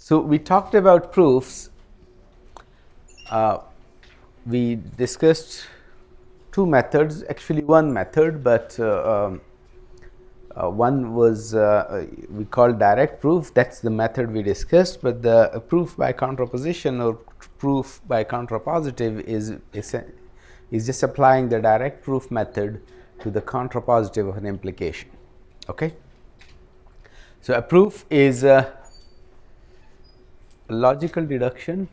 So we talked about proofs. We discussed two methods, actually one method, but one was we call direct proof. That's the method we discussed. But the proof by contraposition or proof by contrapositive is just applying the direct proof method to the contrapositive of an implication. Okay. So a proof is a logical deduction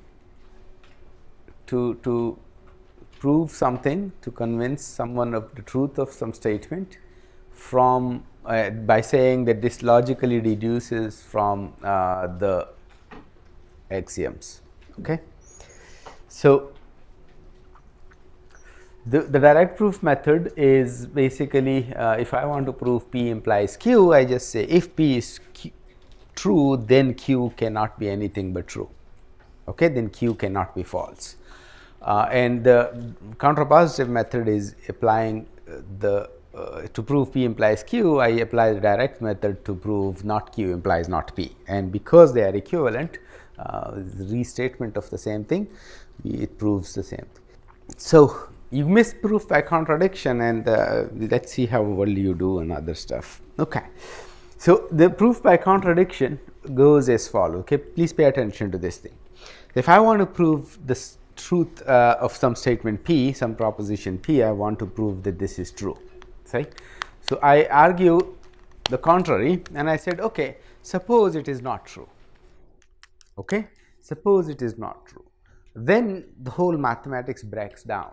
to prove something, to convince someone of the truth of some statement from by saying that this logically deduces from the axioms. Okay. So the direct proof method is basically if I want to prove P implies Q, I just say if P is true, then Q cannot be anything but true. Okay, then Q cannot be false. And the contrapositive method is applying to prove P implies Q, I apply the direct method to prove not Q implies not P. And because they are equivalent, restatement of the same thing, it proves the same thing. So you miss proof by contradiction, and let's see how well you do and other stuff. Okay. So the proof by contradiction goes as follows. Okay, please pay attention to this thing. If I want to prove this truth of some statement P, some proposition P, I want to prove that this is true. Right? So I argue the contrary, and I said, okay, suppose it is not true. Okay, suppose it is not true. Then the whole mathematics breaks down.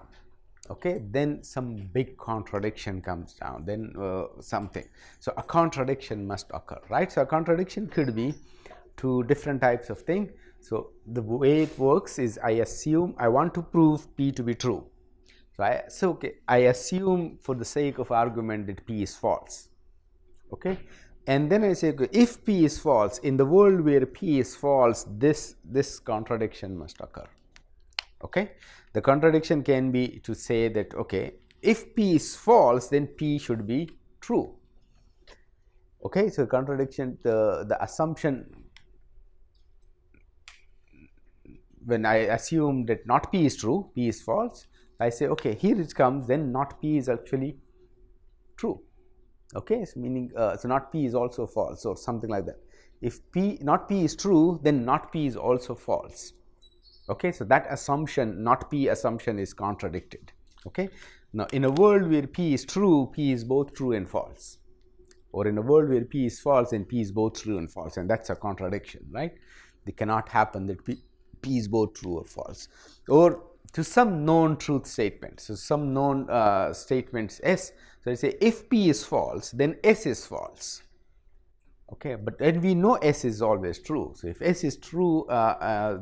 Okay, then some big contradiction comes down, then something. So a contradiction must occur, right? So a contradiction could be two different types of thing. So the way it works is I assume I want to prove P to be true. So I assume for the sake of argument that P is false. Okay, and then I say, okay, if P is false, in the world where P is false, this contradiction must occur. Okay, the contradiction can be to say that, okay, if P is false, then P should be true. Okay, so contradiction, the assumption, when I assume that not P is true, P is false, I say, okay, here it comes, then not P is actually true. Okay, so meaning so not P is also false or something like that. If not P is true, then not P is also false. Okay, so that assumption, not P assumption, is contradicted. Okay, now in a world where P is true, P is both true and false, or in a world where P is false and P is both true and false, and that's a contradiction, right? It cannot happen that P is both true or false, or to some known truth statement. So some known statements S. So I say if P is false, then S is false. Okay, but then we know S is always true. So if S is true,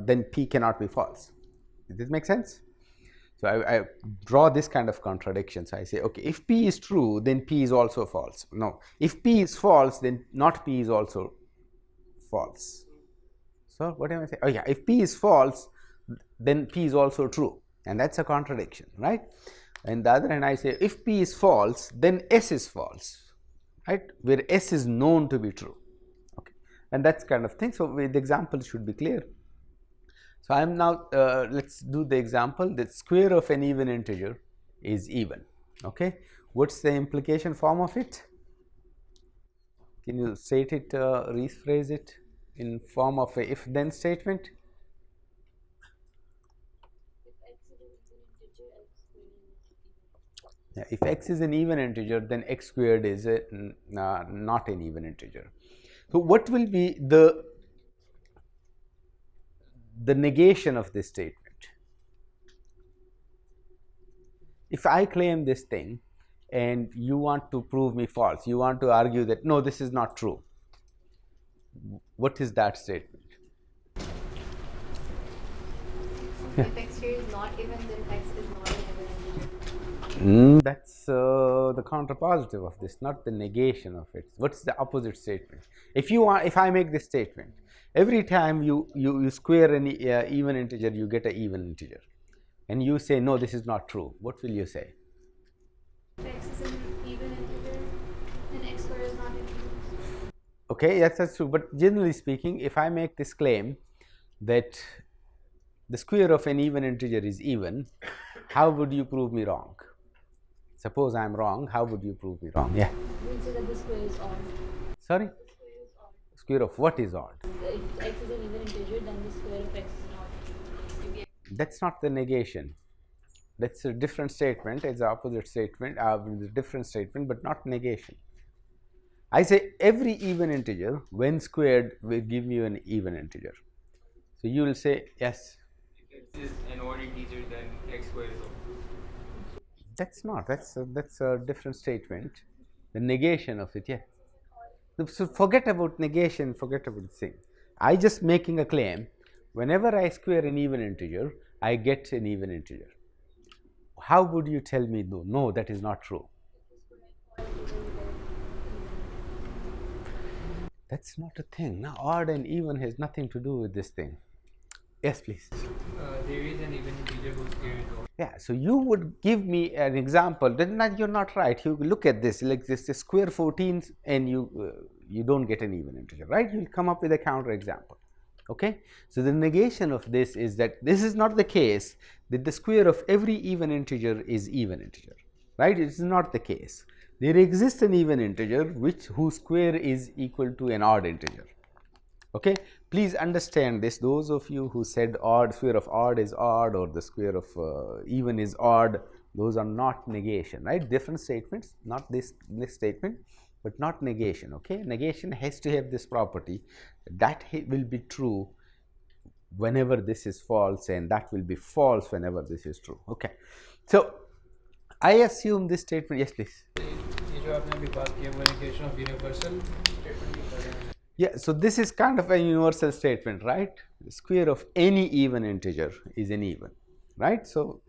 then P cannot be false. Does this make sense? So I draw this kind of contradiction. So I say, okay, if P is true, then P is also false. No, if P is false, then not P is also false. So what am I saying? Oh yeah, if P is false, then P is also true, and that's a contradiction, right? And the other hand, I say if P is false, then S is false, right? Where S is known to be true. Okay, and that's kind of thing. So the example should be clear. So I am now let's do the example. The square of an even integer is even. Okay, what's the implication form of it? Can you state it, rephrase it in form of a if-then statement? Yeah, if x is an even integer, then x squared is not an even integer. So what will be the negation of this statement? If I claim this thing and you want to prove me false, you want to argue that no, this is not true, what is that statement? If x here is not even, then x is not an even integer. That's the contrapositive of this, not the negation of it. What's the opposite statement? If I make this statement, every time you square any even integer, you get an even integer, and you say no, this is not true, what will you say? If x is an even integer, then x squared is not an even. Okay, that's true. But generally speaking, if I make this claim that the square of an even integer is even, how would you prove me wrong? Suppose I am wrong, how would you prove me wrong? Yeah. We'll say that the square is odd. Sorry? The square is odd. Square of what is odd? If x is an even integer, then the square of x is odd. You get That's not the negation. That's a different statement. It's the opposite statement, different statement, but not negation. I say every even integer, when squared, will give you an even integer. So you will say yes. If x is an odd integer, then x square is odd. That's not. That's a different statement. The negation of it, yeah. So forget about negation. Forget about the thing. I just making a claim. Whenever I square an even integer, I get an even integer. How would you tell me no? No, that is not true. That's not a thing. Now, odd and even has nothing to do with this thing. Yes, please. There is an even integer whose square is odd. Yeah, so you would give me an example. Then you're not right. You look at this, like this is square 14, and you don't get an even integer, right? You'll come up with a counter example. Okay, so the negation of this is that this is not the case that the square of every even integer is even integer, right? It is not the case. There exists an even integer whose square is equal to an odd integer. Okay, please understand this. Those of you who said odd, square of odd is odd, or the square of even is odd, those are not negation, right? Different statements, not this statement, but not negation. Okay, negation has to have this property that will be true whenever this is false, and that will be false whenever this is true. Okay, so I assume this statement. Yes, please. ये जो आपने अभी बात की है वो negation of universal statement की तरह है. Yeah, so this is kind of a universal statement, right? The square of any even integer is an even, right? So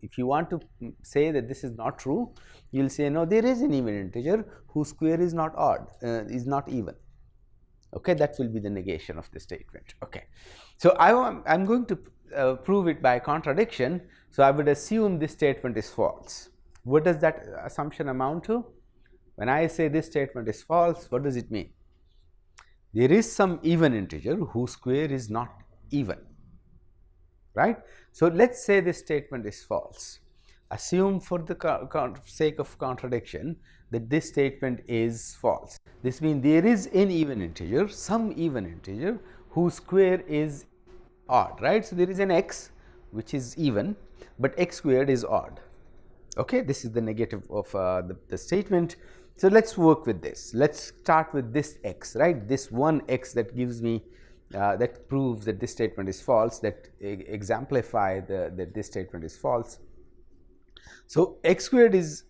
if you want to say that this is not true, you'll say no, there is an even integer whose square is not odd, is not even. Okay, that will be the negation of the statement. Okay, so I'm going to prove it by contradiction. So I would assume this statement is false. What does that assumption amount to? When I say this statement is false, what does it mean? There is some even integer whose square is not even, right? So let's say this statement is false. Assume for the sake of contradiction that this statement is false. This means there is an even integer, some even integer whose square is odd, right? So there is an x which is even, but x squared is odd. Okay, this is the negative of the statement. So let's work with this. Let's start with this x, right? This one x that gives me that proves that this statement is false, that exemplify that this statement is false. So x squared is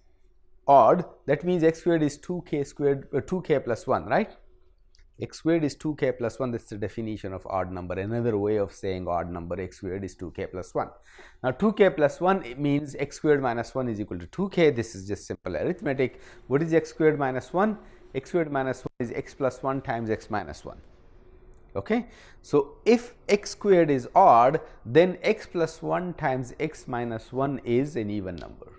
odd, that means x squared is 2k squared 2k plus 1, right? X squared is 2k plus 1. That's the definition of odd number. Another way of saying odd number, x squared is 2k plus 1. Now 2k plus 1, it means x squared minus 1 is equal to 2k. This is just simple arithmetic. What is x squared minus 1? X squared minus 1 is x plus 1 times x minus 1. Okay, so if x squared is odd, then x plus 1 times x minus 1 is an even number.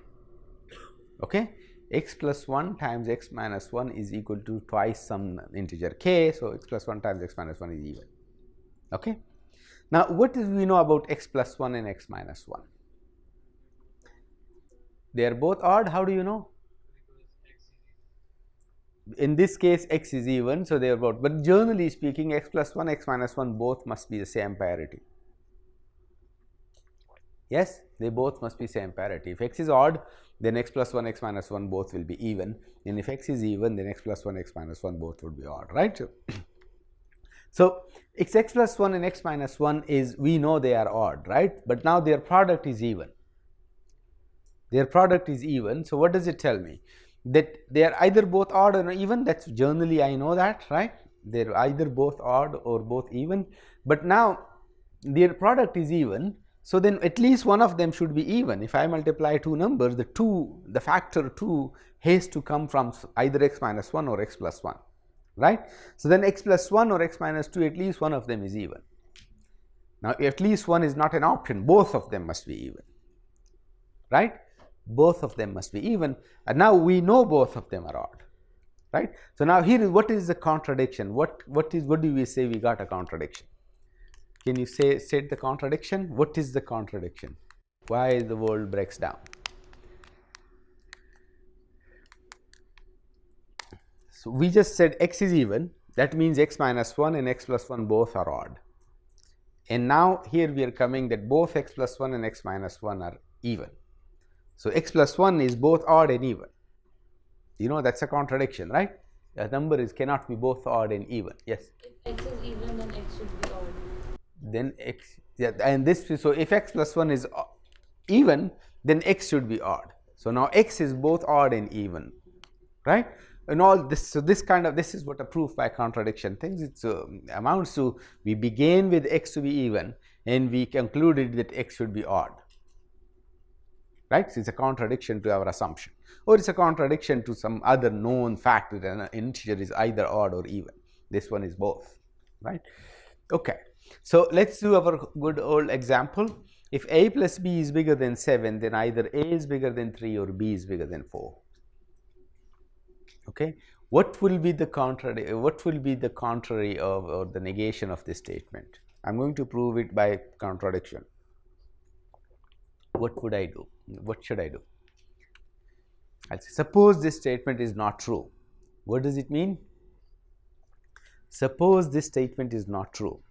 Okay, x plus 1 times x minus 1 is equal to twice some integer k. So x plus 1 times x minus 1 is even. Okay, now what do we know about x plus 1 and x minus 1? They are both odd. How do you know? In this case x is even, so they are both, but generally speaking x plus 1 x minus 1 both must be the same parity. Yes, they both must be same parity. If x is odd, then x plus 1 x minus 1 both will be even, and if x is even, then x plus 1 x minus 1 both would be odd, right? So x plus 1 and x minus 1 is, we know they are odd, right? But now their product is even. Their product is even. So what does it tell me? That they are either both odd or even. That's generally, I know that, right? They're either both odd or both even, but now their product is even, so then at least one of them should be even. If I multiply two numbers, the factor 2 has to come from either x minus 1 or x plus 1, right? So then x plus 1 or x minus 2, at least one of them is even. Now at least one is not an option, both of them must be even, right? Both of them must be even, and now we know both of them are odd, right? So now here is what is the contradiction? What do we say we got a contradiction? Can you state the contradiction? What is the contradiction? Why the world breaks down? So we just said x is even. That means x minus 1 and x plus 1 both are odd. And now here we are coming that both x plus 1 and x minus 1 are even. So x plus 1 is both odd and even. You know that's a contradiction, right? A number cannot be both odd and even. Yes? If x is even, then x should be odd. Then x, yeah, and this, so if x plus 1 is even, then x should be odd. So now x is both odd and even, right? And all this, so this is what a proof by contradiction thinks. It amounts to, we began with x to be even and we concluded that x should be odd, right? So it's a contradiction to our assumption, or it's a contradiction to some other known fact that an integer is either odd or even. This one is both, right? Okay, so let's do our good old example. If a plus b is bigger than 7, then either a is bigger than 3 or b is bigger than 4. Okay, what will be the contrary of, or the negation of this statement? I'm going to prove it by contradiction. What would I do? What should I do? I'll say, suppose this statement is not true. What does it mean? Suppose this statement is not true.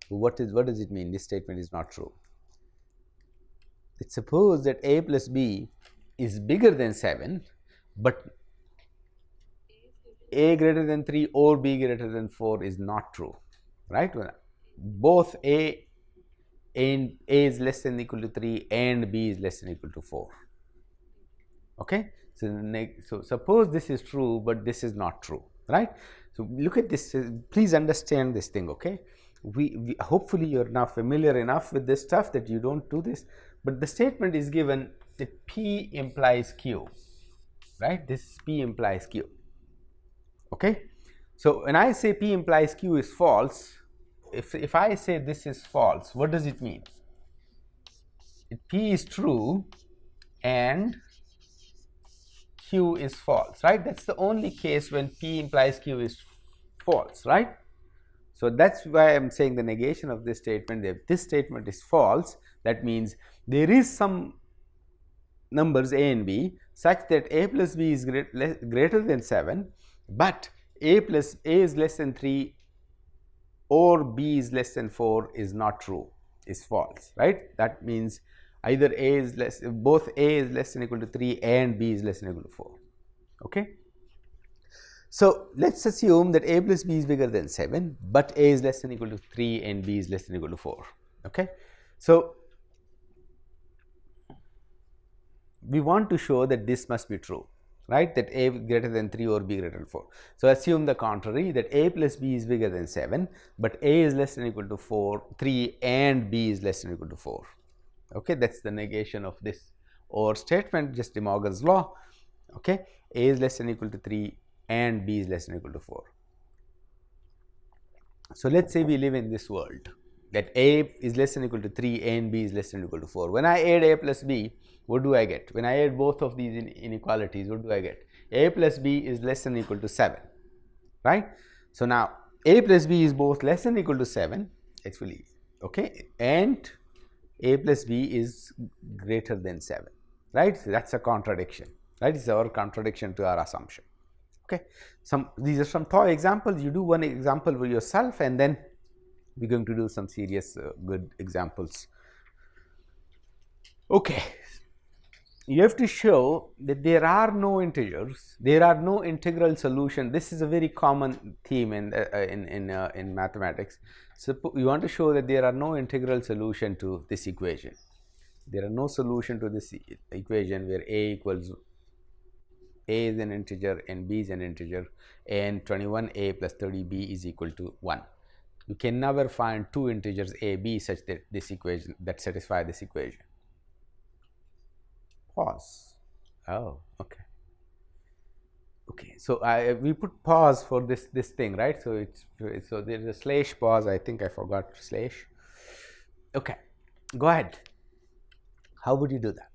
What does it mean? This statement is not true. Let's suppose that a plus b is bigger than 7, but a greater than 3 or b greater than 4 is not true, right? Both a is less than or equal to 3 and b is less than or equal to 4. Okay, so suppose this is true, but this is not true, right? So look at this. Please understand this thing. Okay, we hopefully you're now familiar enough with this stuff that you don't do this. But the statement is given that P implies Q, right? This P implies Q. Okay, so when I say P implies Q is false, if I say this is false, what does it mean? P is true and Q is false, right? That's the only case when P implies Q is false, right? So that's why I'm saying the negation of this statement. If this statement is false, that means there is some numbers a and b such that a plus b is greater than 7, but a is less than 3 or b is less than 4 is not true, is false, right? That means either both a is less than or equal to 3 and b is less than or equal to 4. Okay, so let's assume that a plus b is bigger than 7, but a is less than or equal to 3 and b is less than or equal to 4. Okay, so we want to show that this must be true, right? That a greater than 3 or b greater than 4. So assume the contrary, that a plus b is bigger than 7, but a is less than or equal to 3 and b is less than or equal to 4. Okay, that's the negation of this or statement, just De Morgan's law. Okay, a is less than or equal to 3 and b is less than or equal to 4. So let's say we live in this world that a is less than or equal to 3 and b is less than or equal to 4. When I add a plus b, what do I get? When I add both of these inequalities, what do I get? A plus b is less than or equal to 7, right? So now a plus b is both less than or equal to 7 actually, okay, and a plus b is greater than 7, right? So that's a contradiction, right? It's our contradiction to our assumption. Okay, these are some toy examples. You do one example for yourself, and then we're going to do some serious good examples. Okay, you have to show that there are no integers, there are no integral solution. This is a very common theme in mathematics. So you want to show that there are no integral solution to this equation. There are no solution to this equation where a is an integer and b is an integer, and 21a plus 30b is equal to 1. You can never find two integers a, b such that this equation that satisfy this equation. Pause. Oh, okay. Okay, so we put pause for this thing, right? So so there is a slash pause. I think I forgot slash. Okay, go ahead. How would you do that?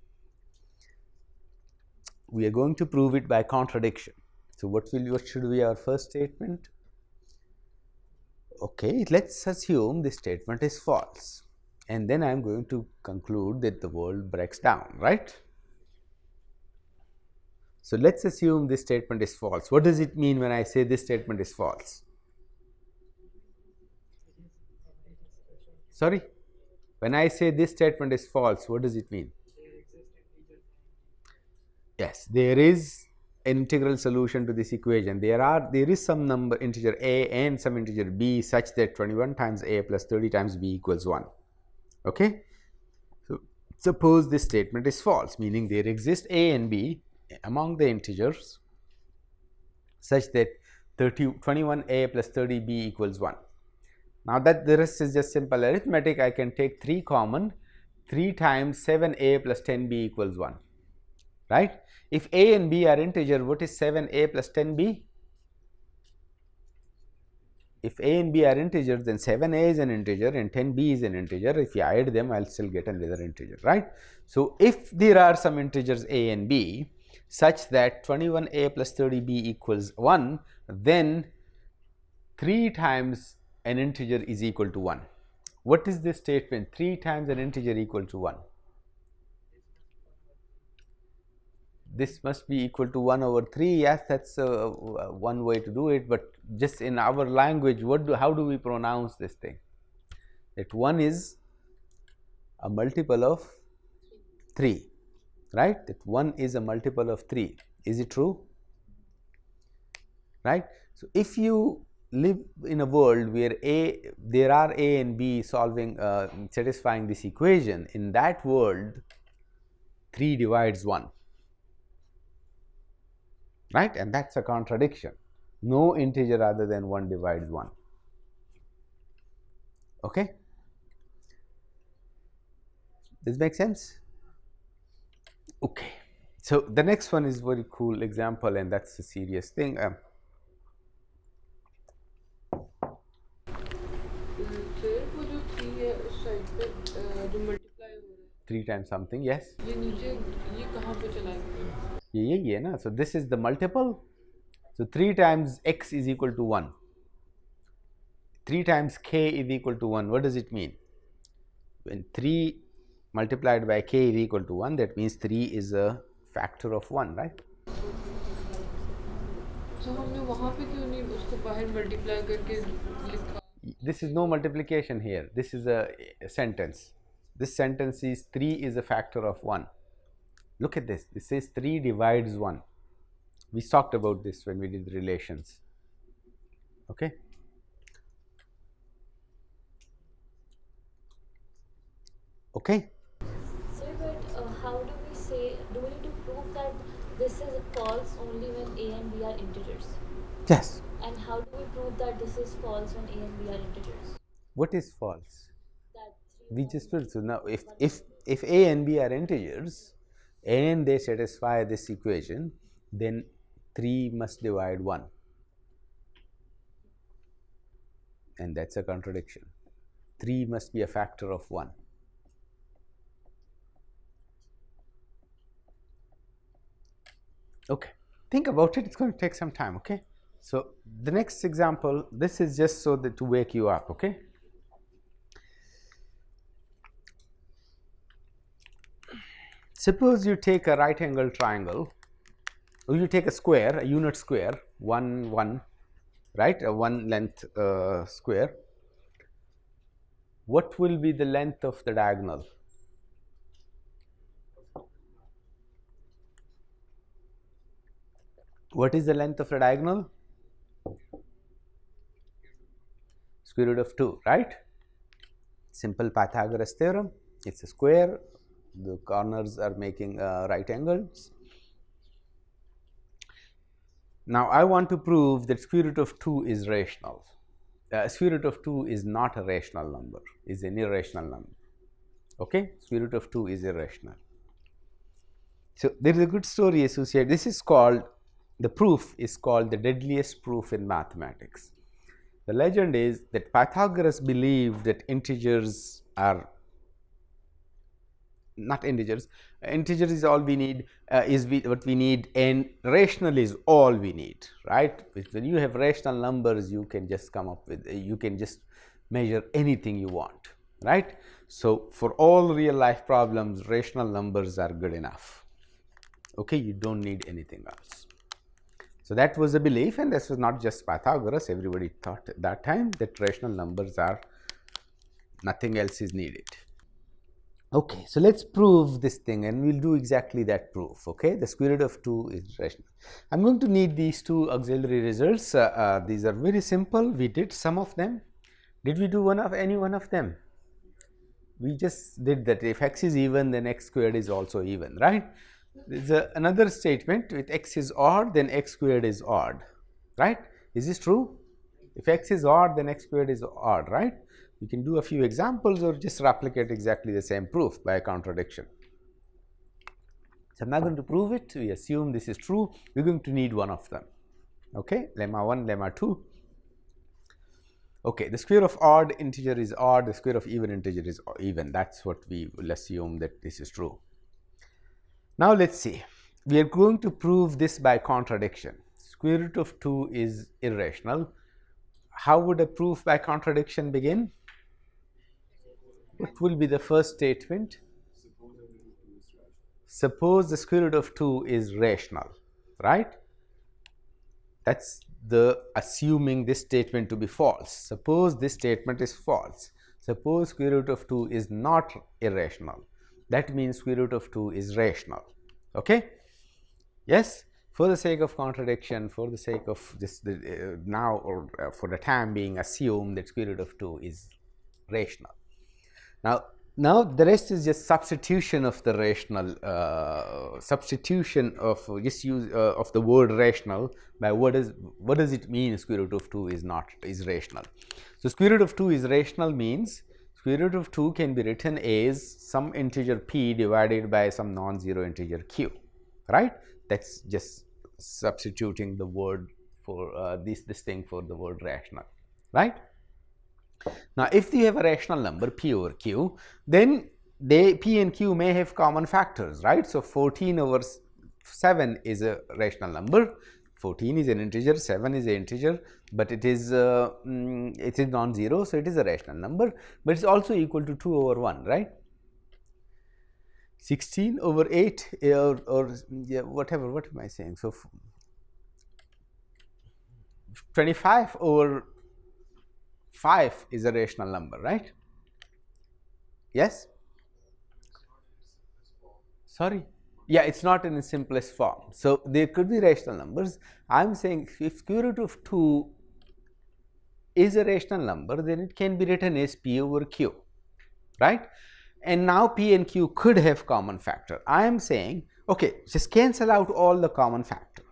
We are going to prove it by contradiction. So what should be our first statement? okay, let's assume this statement is false, and then I am going to conclude that the world breaks down, right? So, let us assume this statement is false. What does it mean when I say this statement is false? Sorry? When I say this statement is false, what does it mean? Yes, there is an integral solution to this equation. There is some number integer a and some integer b such that 21 times a plus 30 times b equals 1. Okay? So, suppose this statement is false, meaning there exist a and b among the integers such that 21a plus 30b equals 1. Now, that the rest is just simple arithmetic, I can take 3 common, 3 times 7a plus 10b equals 1, right. If a and b are integer, what is 7a plus 10b? If a and b are integers, then 7a is an integer and 10b is an integer. If you add them, I will still get another integer, right. So, if there are some integers a and b such that 21a plus 30b equals 1, then 3 times an integer is equal to 1. What is this statement? 3 times an integer equal to 1. This must be equal to 1 over 3. Yes, that's one way to do it, but just in our language, how do we pronounce this thing? That 1 is a multiple of 3, right? That 1 is a multiple of 3. Is it true? Right? So, if you live in a world where there are a and b solving satisfying this equation, in that world 3 divides 1, right, and that is a contradiction. No integer other than 1 divides 1. Okay, this makes sense? Okay, so the next one is very cool example, and that's a serious thing. फिर वो जो 3 है उस side पे जो multiply हो रहा है 3 times something, yes, ये नीचे ये कहाँ पे चला गया ये यही है ना. So, this is the multiple. So, 3 times x is equal to 1, 3 times k is equal to 1. What does it mean? When 3 multiplied by k is equal to 1, that means 3 is a factor of 1, right? तो हमने वहाँ पे क्यों नहीं उसको बाहर multiply करके लिखा This is no multiplication here. This is a sentence. This sentence is 3 is a factor of 1. Look at this. This says 3 divides 1. We talked about this when we did relations. Okay. Okay. Sir, but how do we say, do we need to prove that this is false only when a and b are integers? Yes. And how do we prove that this is false when a and b are integers? What is false? That We just put, so now if a and b are integers and they satisfy this equation, then 3 must divide 1, and that's a contradiction. 3 must be a factor of 1. Okay, think about it. It's going to take some time. Okay, so the next example, this is just so that to wake you up. Okay, suppose you take a right angle triangle, or you take a square, a unit square, 1 1, right, a 1 length square. What will be the length of the diagonal? What is the length of the diagonal? Square root of 2, right? Simple Pythagoras theorem. It's a square, the corners are making right angles. Now, I want to prove that square root of 2 is rational. Square root of 2 is not a rational number, is an irrational number. Okay, square root of 2 is irrational. So, there is a good story associated. This is called, the proof is called the deadliest proof in mathematics. The legend is that Pythagoras believed that integers are not integers, integer is all we need, what we need, and rational is all we need, right? When you have rational numbers, you can just come up with, you can just measure anything you want, right? So for all real life problems, rational numbers are good enough. Okay, you don't need anything else. So that was a belief, and this was not just Pythagoras. Everybody thought at that time that rational numbers are, nothing else is needed. Okay, so let's prove this thing, and we'll do exactly that proof. Okay, the square root of 2 is rational. I'm going to need these two auxiliary results. These are very simple. We did some of them. Did we do any one of them? We just did that. If x is even, then x squared is also even, right? There's another statement, with x is odd, then x squared is odd, right? Is this true? If x is odd, then x squared is odd, right? You can do a few examples or just replicate exactly the same proof by contradiction. So I'm not going to prove it. We assume this is true. We're going to need one of them. Okay, lemma 1, lemma 2. Okay, the square of odd integer is odd, the square of even integer is even. That's what we will assume that this is true. Now let's see. We are going to prove this by contradiction. Square root of 2 is irrational. How would a proof by contradiction begin? What will be the first statement? Suppose the square root of 2 is rational, right? That's the assuming this statement to be false. Suppose this statement is false. Suppose square root of 2 is not irrational. That means square root of 2 is rational. Okay? Yes? For the sake of contradiction, for the sake of this now, or for the time being, assume that square root of 2 is rational. Now the rest is just substitution of the rational, substitution of just use of the word rational by what does it mean square root of 2 is rational. So square root of 2 is rational means square root of 2 can be written as some integer p divided by some non-zero integer q, right? That's just substituting the word for this thing for the word rational, right? Now, if you have a rational number p over q, then p and q may have common factors, right? So 14 over 7 is a rational number. 14 is an integer, 7 is an integer, but it is non-zero, so it is a rational number, but it's also equal to 2 over 1, right? 16 over 8 or yeah, whatever, what am I saying? So 25 over 5 is a rational number, right? Yes? Sorry? Yeah, it's not in its simplest form. So there could be rational numbers. I'm saying if square root of 2 is a rational number, then it can be written as p over q, right? And now p and q could have common factor. I am saying, okay, just cancel out all the common factor.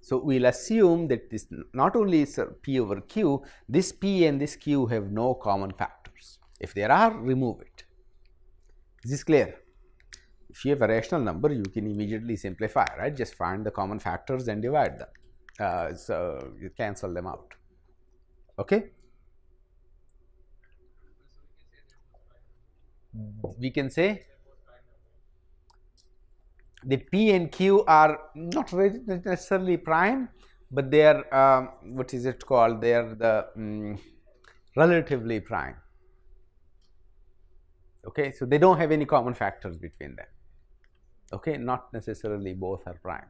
So we'll assume that this not only is p over q, this p and this q have no common factors. If there are, remove it. Is this clear? If you have a rational number, you can immediately simplify, right? Just find the common factors and divide them. So you cancel them out. Okay? We can say that p and q are not necessarily prime, but they are what is it called? They are the relatively prime. Okay, so they don't have any common factors between them. Okay, not necessarily both are prime.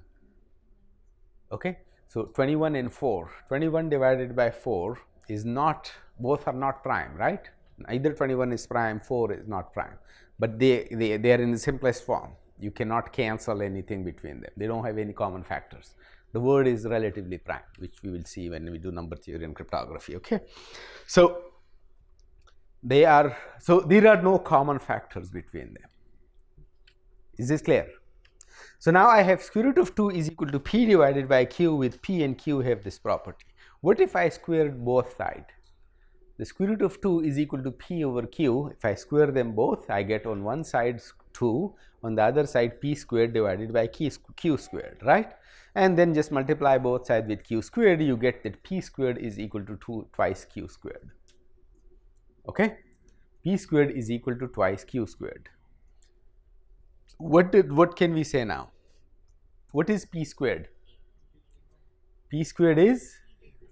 Okay, so 21 and 4, 21 divided by 4 is not, both are not prime, right? Either 21 is prime, 4 is not prime, but they are in the simplest form. You cannot cancel anything between them. They don't have any common factors. The word is relatively prime, which we will see when we do number theory and cryptography. Okay, so there are no common factors between them. Is this clear? So now I have square root of 2 is equal to p divided by q, with p and q have this property. What if I squared both sides? The square root of 2 is equal to p over q. If I square them both, I get on one side 2, on the other side p squared divided by q squared, right? And then just multiply both sides with q squared, you get that p squared is equal to twice q squared. Okay? P squared is equal to twice q squared. what can we say now? What is p squared? P squared is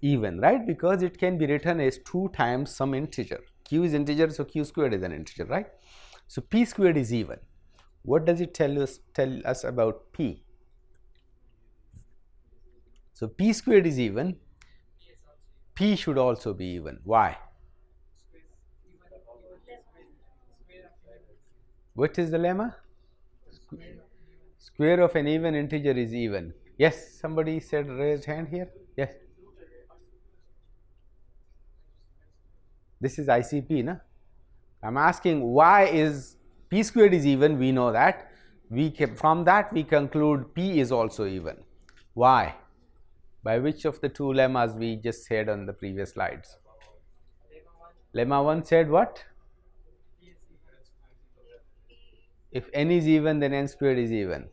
even, right? Because it can be written as 2 times some integer. Q is integer, so q squared is an integer, right? So p squared is even. What does it tell us about p? So p squared is even. P should also be even. Why? What is the lemma? Square of an even integer is even. Yes, somebody said raised hand here. Yes. This is ICP, na? I'm asking why is p squared is even, we know that. From that we conclude p is also even. Why? By which of the two lemmas we just said on the previous slides? Lemma 1 said what? If n is even, then n squared is even.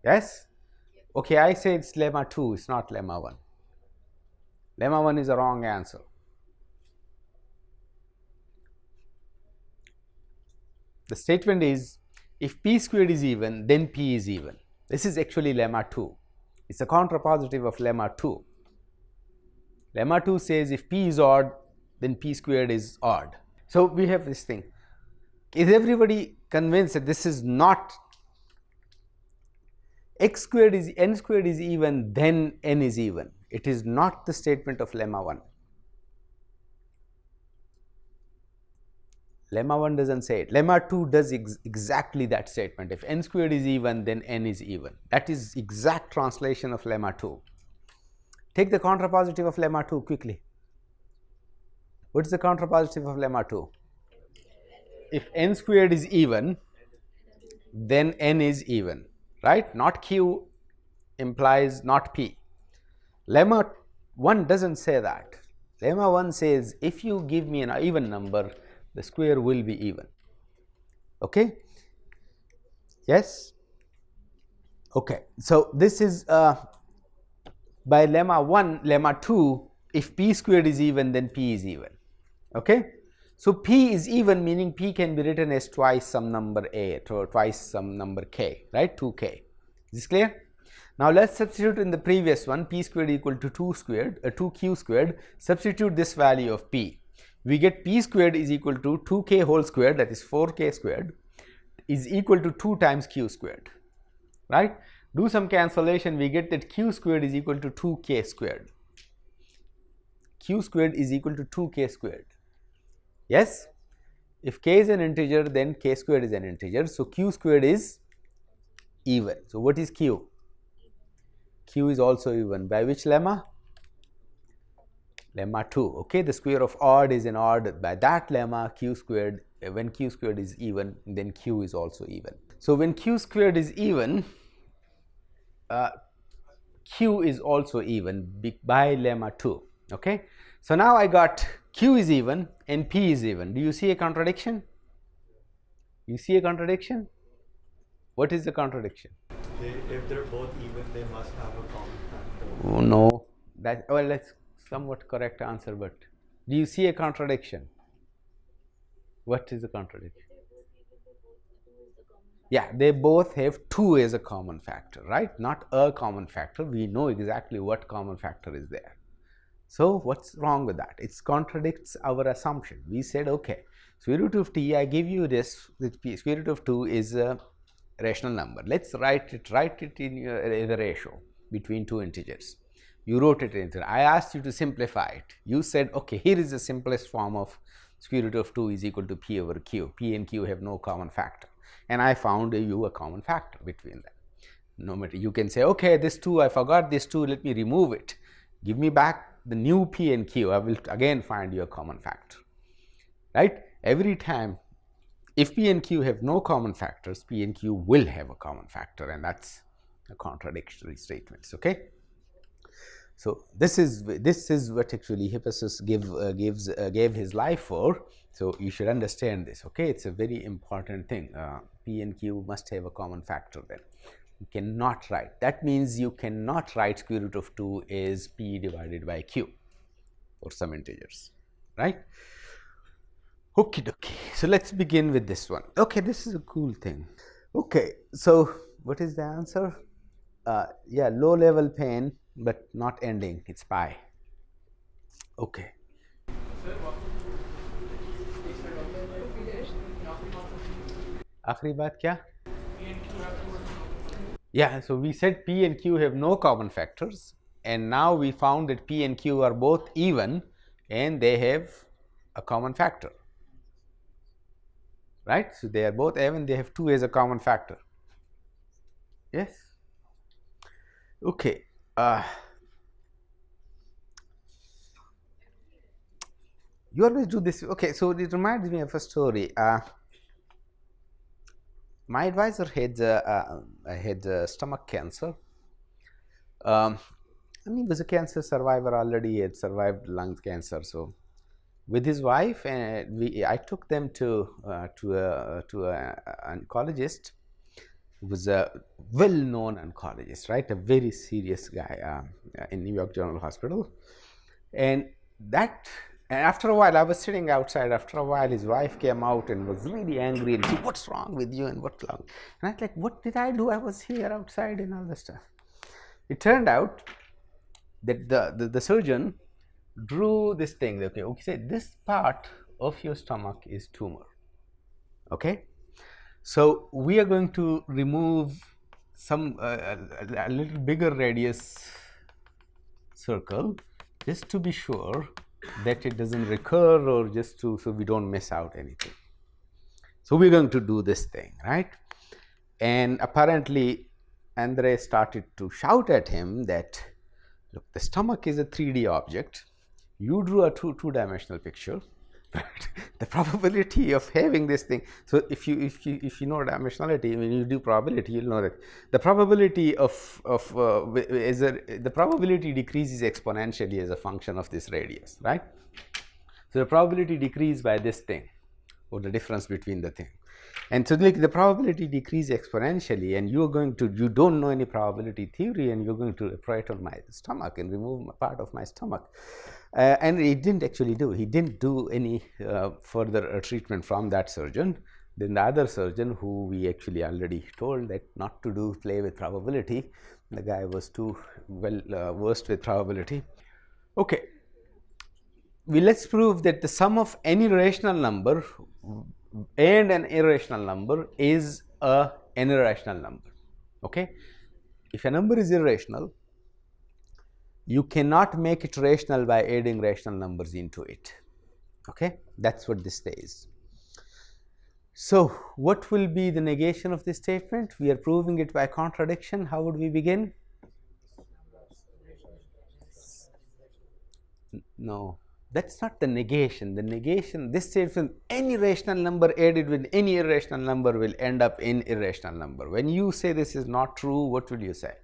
Yes? Okay, I say it's lemma 2, it's not lemma 1. Lemma 1 is a wrong answer. The statement is, if p squared is even, then p is even. This is actually lemma 2. It's a contrapositive of lemma 2. Lemma 2 says if p is odd, then p squared is odd. So we have this thing. Is everybody convinced that this is not n squared is even, then n is even? It is not the statement of lemma 1. Lemma 1 doesn't say it. Lemma 2 does exactly that statement. If n squared is even, then n is even. That is exact translation of lemma 2. Take the contrapositive of lemma 2 quickly. What is the contrapositive of lemma 2? If n squared is even, then n is even, right? Not q implies not p. Lemma 1 doesn't say that. Lemma 1 says if you give me an even number, the square will be even. Okay? Yes? Okay. So this is by lemma 1, lemma 2, if p squared is even, then p is even. Okay? So p is even, meaning p can be written as twice some number a or twice some number k, right? 2k. Is this clear? Now let's substitute in the previous one, p squared equal to 2q squared. Substitute this value of p. We get p squared is equal to 2k whole squared, that is 4k squared, is equal to 2 times q squared, right? Do some cancellation, we get that q squared is equal to 2k squared. Q squared is equal to 2k squared. Yes? If k is an integer, then k squared is an integer. So q squared is even. So what is q? Q is also even. By which lemma? Lemma 2. Okay, the square of odd is an odd. By that lemma, q squared, when q squared is even, then q is also even. So when q squared is even, q is also even by lemma 2. Okay, so now I got q is even and p is even. Do you see a contradiction? You see a contradiction? What is the contradiction? If they're both even, they must have a common factor. Oh, no, that, well, that's somewhat correct answer, but do you see a contradiction? What is the contradiction? Yeah, they both have 2 as a common factor, right? Not a common factor. We know exactly what common factor is there. So what's wrong with that? It contradicts our assumption. We said, okay, square root of t, I give you this, square root of 2 is a rational number. Let's write it in the ratio between two integers. You wrote it in there. I asked you to simplify it. You said, okay, here is the simplest form of square root of 2 is equal to p over q. P and q have no common factor. And I found you a common factor between them. No matter, you can say, okay, this 2, I forgot this 2, let me remove it. Give me back the new p and q. I will again find you a common factor. Right? Every time, if p and q have no common factors, p and q will have a common factor, and that's a contradictory statements. Okay? So this is what actually Hippasus gave his life for. So you should understand this. Okay, it's a very important thing. P and q must have a common factor. Then you cannot write. That means you cannot write square root of 2 is p divided by q or some integers, right? Okay, dokie. So let's begin with this one. Okay, this is a cool thing. Okay, so what is the answer? Yeah, low level pain, but not ending. It's pi. Okay. आखिरी बात क्या? Yeah, so we said P and Q have no common factors, and now we found that P and Q are both even and they have a common factor, right? So they are both even, they have 2 as a common factor. Yes? Okay. You always do this. Okay, so it reminds me of a story. My advisor had stomach cancer. He was a cancer survivor already. He had survived lung cancer. So, with his wife, I took them to an oncologist who was a well-known oncologist, right? A very serious guy in New York General Hospital. And after a while, I was sitting outside. After a while, his wife came out and was really angry and said, "What's wrong with you?" and what's wrong? And I was like, "What did I do? I was here outside and all this stuff." It turned out that the surgeon drew this thing. Okay, said this part of your stomach is tumor. Okay, so we are going to remove some a little bigger radius circle just to be sure that it doesn't recur, or just so we don't miss out anything. So we're going to do this thing, right? And apparently Andre started to shout at him that, look, the stomach is a 3D object. You drew a two-dimensional picture. The probability of having this thing. So if you know dimensionality, when you do probability, you'll know that the probability the probability decreases exponentially as a function of this radius, right? So the probability decreases by this thing, or the difference between the thing. And so like the probability decreases exponentially, and you don't know any probability theory, and you're going to operate on my stomach and remove a part of my stomach. And he didn't actually do. He didn't do any further treatment from that surgeon. Then the other surgeon, who we actually already told that not to play with probability, the guy was too well versed with probability. Okay, let's prove that the sum of any rational number and an irrational number is an irrational number. Okay, if a number is irrational, you cannot make it rational by adding rational numbers into it. Okay, that's what this says. So what will be the negation of this statement? We are proving it by contradiction. How would we begin? No, that's not the negation. The negation, this statement, any rational number added with any irrational number will end up in irrational number. When you say this is not true, what will you say?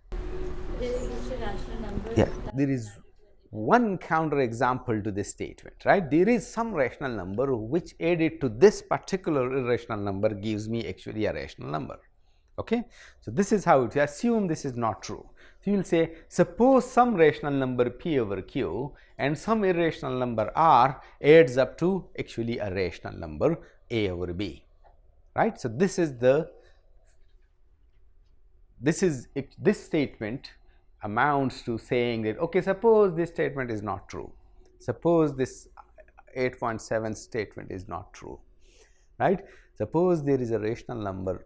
There is a rational number. Yeah, there is one counter example to this statement, right? There is some rational number which added to this particular irrational number gives me actually a rational number. Okay, so this is how it is. Assume this is not true. So you will say, suppose some rational number p over q and some irrational number r adds up to actually a rational number a over b, right? So this statement amounts to saying that, okay, suppose this statement is not true. Suppose this 8.7 statement is not true, right? Suppose there is a rational number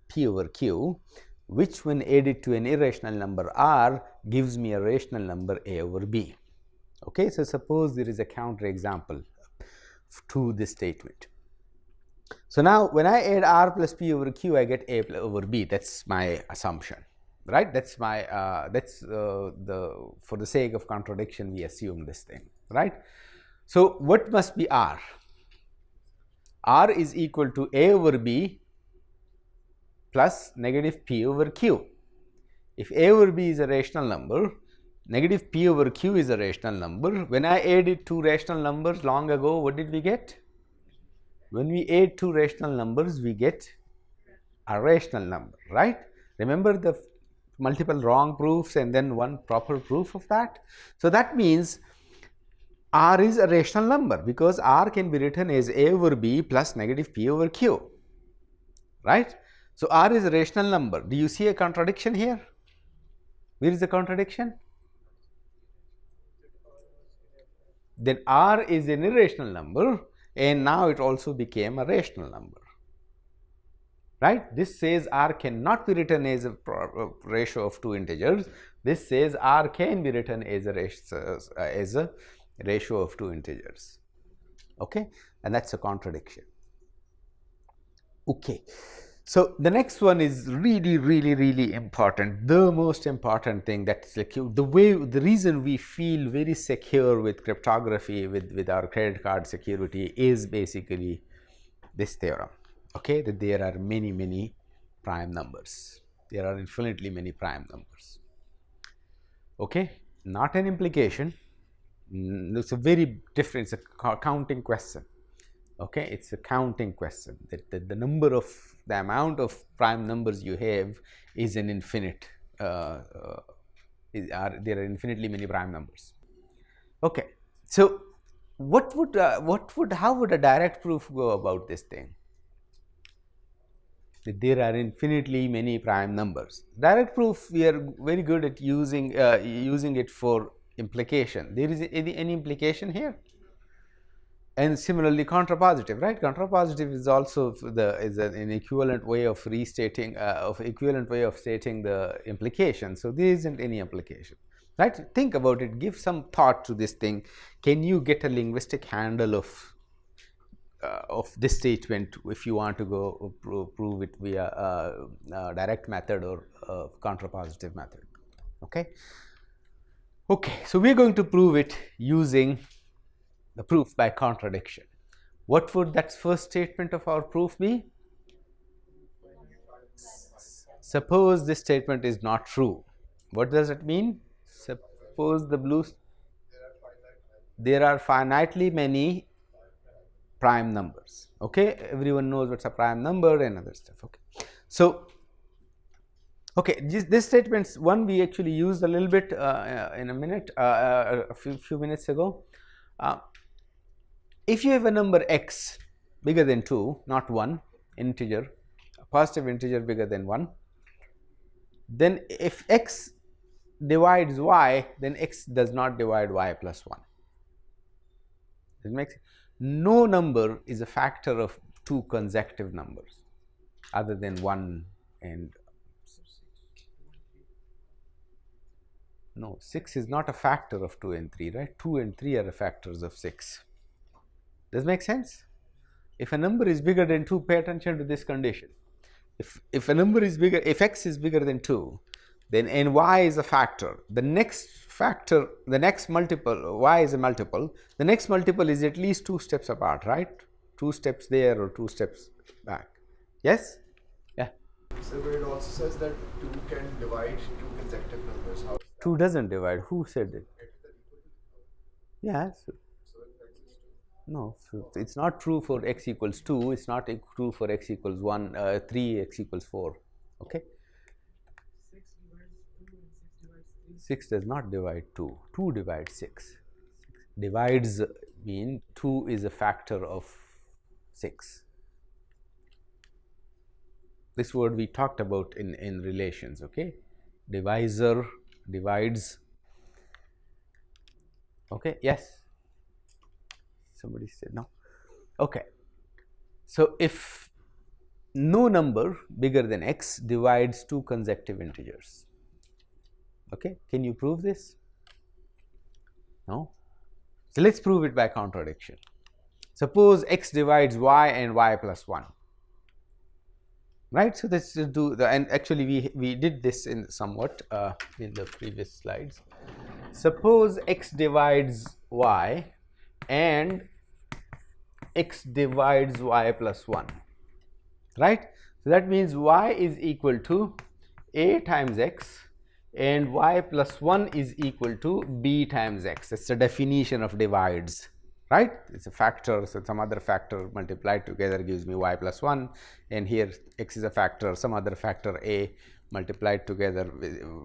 p over q, which when added to an irrational number r gives me a rational number a over b. Okay, so suppose there is a counter example to this statement. So now when I add r plus p over q, I get a over b. That's my assumption, right? That's my for the sake of contradiction, we assume this thing, right? So what must be r? R is equal to a over b plus negative p over q. If a over b is a rational number, negative p over q is a rational number. When I added two rational numbers long ago, what did we get? When we add two rational numbers, we get a rational number, right? Remember the multiple wrong proofs and then one proper proof of that? So that means r is a rational number, because r can be written as a over b plus negative p over q, right? So, R is a rational number. Do you see a contradiction here? Where is the contradiction? Then R is an irrational number, and now it also became a rational number, right? This says R cannot be written as a ratio of two integers. This says R can be written as a ratio of two integers, okay? And that's a contradiction. Okay, so the next one is really important, the most important thing. That's like the reason we feel very secure with cryptography, with our credit card security, is basically this theorem, okay, that there are many prime numbers. There are infinitely many prime numbers, okay, not an implication. It's a very different, it's a counting question. Okay, it's a counting question, that the number of, the amount of prime numbers you have is an infinite, there are infinitely many prime numbers. Okay, so how would a direct proof go about this thing? That there are infinitely many prime numbers. Direct proof, we are very good at using it for implication. There is any implication here? And similarly contrapositive, right? Contrapositive is also an equivalent way of restating, stating the implication. So there isn't any implication, right? Think about it, give some thought to this thing. Can you get a linguistic handle of this statement if you want to go prove it via direct method or contrapositive method? Okay, so we are going to prove it using the proof by contradiction. What would that first statement of our proof be? Suppose this statement is not true. What does it mean? Suppose there are finitely many prime numbers. Okay, everyone knows what's a prime number and other stuff. Okay, so okay, this statement one we actually used a little bit in a minute, a few minutes ago. If you have a number x bigger than 2, not 1, integer, a positive integer bigger than 1, then if x divides y, then x does not divide y plus 1. It makes no number is a factor of two consecutive numbers other than 1 and no, 6 is not a factor of 2 and 3, right? 2 and 3 are the factors of 6. Does it make sense? If a number is bigger than 2, pay attention to this condition. If a number is bigger, if x is bigger than 2, then and y is a factor. The next factor, the next multiple, y is a multiple. The next multiple is at least 2 steps apart, right? 2 steps there or 2 steps back. Yes? Yeah. So, but it also says that 2 can divide two consecutive numbers. How 2 doesn't divide. Who said it? Yes. No, so it's not true for x equals 2, it's not true for x equals 1, 3, x equals 4, okay? 6 does not divide 2, 2 divides 6. Divides mean 2 is a factor of 6. This word we talked about in relations, okay? Divisor, divides, okay, yes? Somebody said no. Okay, so if no number bigger than x divides two consecutive integers, okay, can you prove this? No. So let's prove it by contradiction. Suppose x divides y and y plus 1, right? So let's just do the, and actually we did this in somewhat in the previous slides. Suppose x divides y and x divides y plus 1, right? So that means y is equal to a times x and y plus 1 is equal to b times x. It's a definition of divides, right? It's a factor, so some other factor multiplied together gives me y plus 1, and here x is a factor, some other factor a multiplied together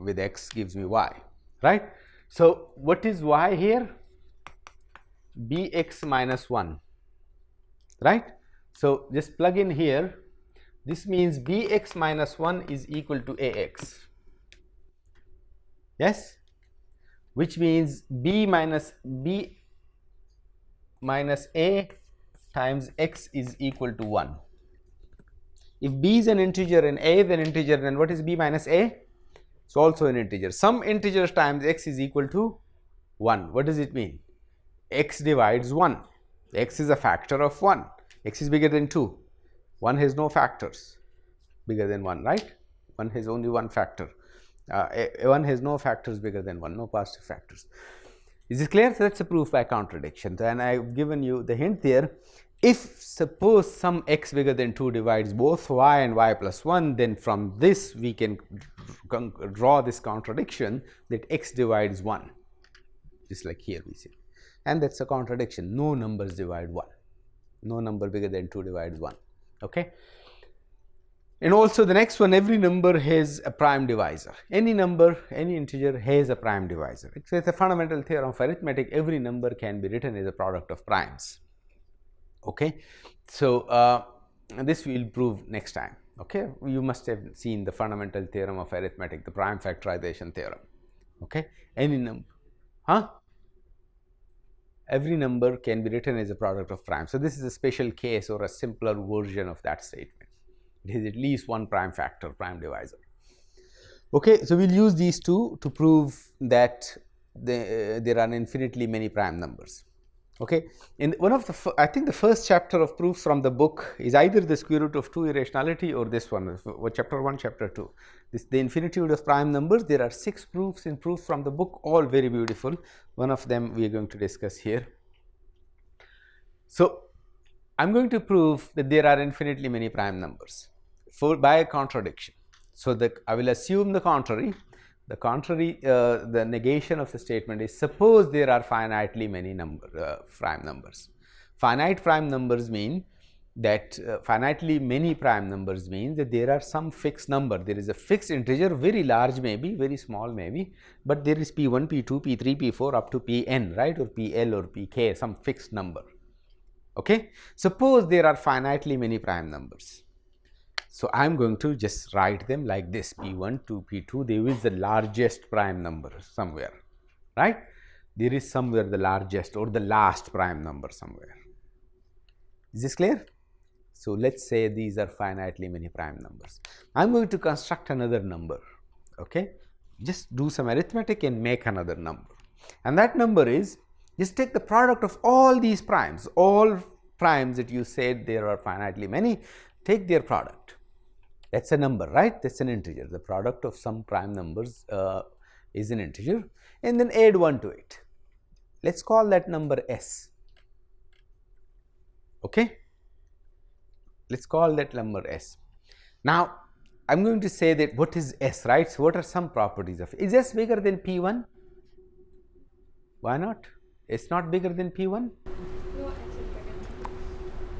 with x gives me y, right? So what is y here? Bx minus 1, right? So just plug in here This means bx minus 1 is equal to ax. Yes, which means b minus a times x is equal to 1. If b is an integer and a is an integer, then what is b minus a? It's also an integer. Some integers times x is equal to 1. What does it mean? X divides 1. X is a factor of 1. X is bigger than 2. 1 has no factors bigger than 1, right? 1 has only one factor. 1 has no factors bigger than 1, no positive factors. Is this clear? So that's a proof by contradiction. And I've given you the hint there. If suppose some x bigger than 2 divides both y and y plus 1, then from this we can draw this contradiction that x divides 1, just like here we see. And that's a contradiction. No numbers divide 1. No number bigger than 2 divides 1. Okay. And also the next one, every number has a prime divisor. Any number, any integer has a prime divisor. It's a fundamental theorem of arithmetic. Every number can be written as a product of primes. Okay. So this we will prove next time. Okay. You must have seen the fundamental theorem of arithmetic, the prime factorization theorem. Okay. Any number, every number can be written as a product of primes. So this is a special case or a simpler version of that statement. It is at least one prime factor, prime divisor. Okay, so we'll use these two to prove that there are infinitely many prime numbers. Okay, in one of the I think the first chapter of proofs from the book is either the square root of 2 irrationality or this one, chapter 1, chapter 2. This the infinitude of prime numbers. There are 6 proofs in proofs from the book, all very beautiful. One of them we are going to discuss here. So I'm going to prove that there are infinitely many prime numbers by a contradiction. So I will assume the contrary. The negation of the statement is, suppose there are finitely many prime numbers. Finite prime numbers mean that finitely many prime numbers means that there are some fixed number. There is a fixed integer, very large maybe, very small maybe, but there is p1, p2, p3, p4 up to pn, right, or pl or pk, some fixed number. Okay. Suppose there are finitely many prime numbers. So I am going to just write them like this: p1 to p2. There is the largest prime number somewhere, right? There is somewhere the largest or the last prime number somewhere. Is this clear? So let's say these are finitely many prime numbers. I am going to construct another number. Okay, just do some arithmetic and make another number, and that number is, just take the product of all these primes, all primes that you said there are finitely many, take their product. That's a number, right? That's an integer. The product of some prime numbers is an integer, and then add 1 to it. Let's call that number s. Okay? Let's call that number s. Now, I'm going to say that what is s, right? So, what are some properties of it? Is s bigger than p1? Why not? S not bigger than p1? No,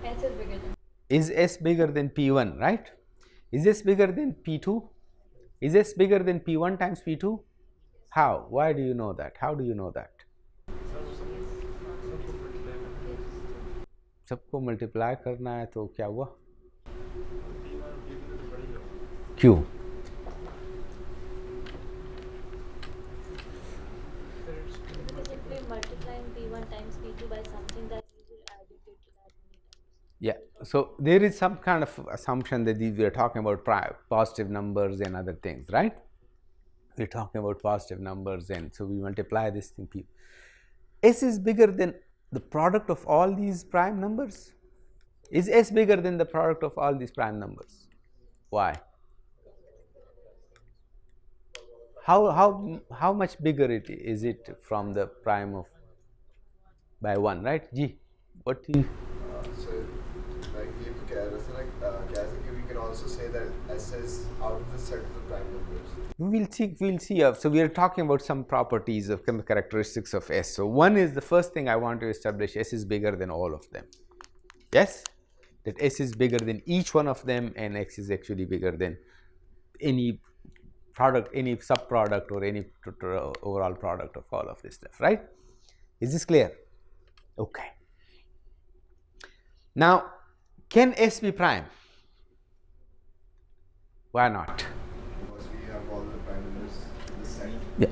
S is bigger than. Is s bigger than p1, right? Is s bigger than p2? Is s bigger than p1 times p2? How? Why do you know that? How do you know that? सबको multiply करना है तो क्या हुआ? क्यों? Because if we multiplying p1 times p2 by something, that we will add it to that many times. Yeah, so there is some kind of assumption that we are talking about positive numbers and other things, right? We are talking about positive numbers, and so we multiply this thing p. S is bigger than the product of all these prime numbers. Is s bigger than the product of all these prime numbers? Why? How much bigger is it from the prime of by 1, right? G, what do you? So, like we can also say that S is out of the set of the prime numbers. We'll see. So we are talking about some properties of characteristics of S. So one is, the first thing I want to establish, S is bigger than all of them. Yes, that S is bigger than each one of them, and X is actually bigger than any product, any subproduct, or any overall product of all of this stuff, right? Is this clear? Okay. Now, can S be prime? Why not? Because we have all the prime numbers in the set. Yeah,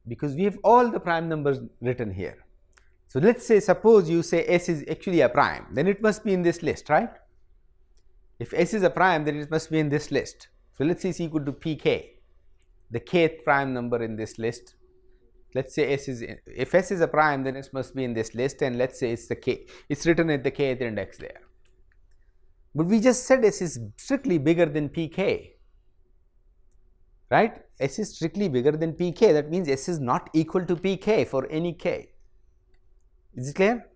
because we have all the prime numbers written here. So let's say, suppose you say S is actually a prime, then it must be in this list, right? If S is a prime, then it must be in this list. So let's say it's equal to pk, the kth prime number in this list. Let's say S is, if S is a prime, then it must be in this list, and let's say it's the k, it's written at the kth index there. But we just said S is strictly bigger than pk, right? S is strictly bigger than pk. That means S is not equal to pk for any k. Is it clear?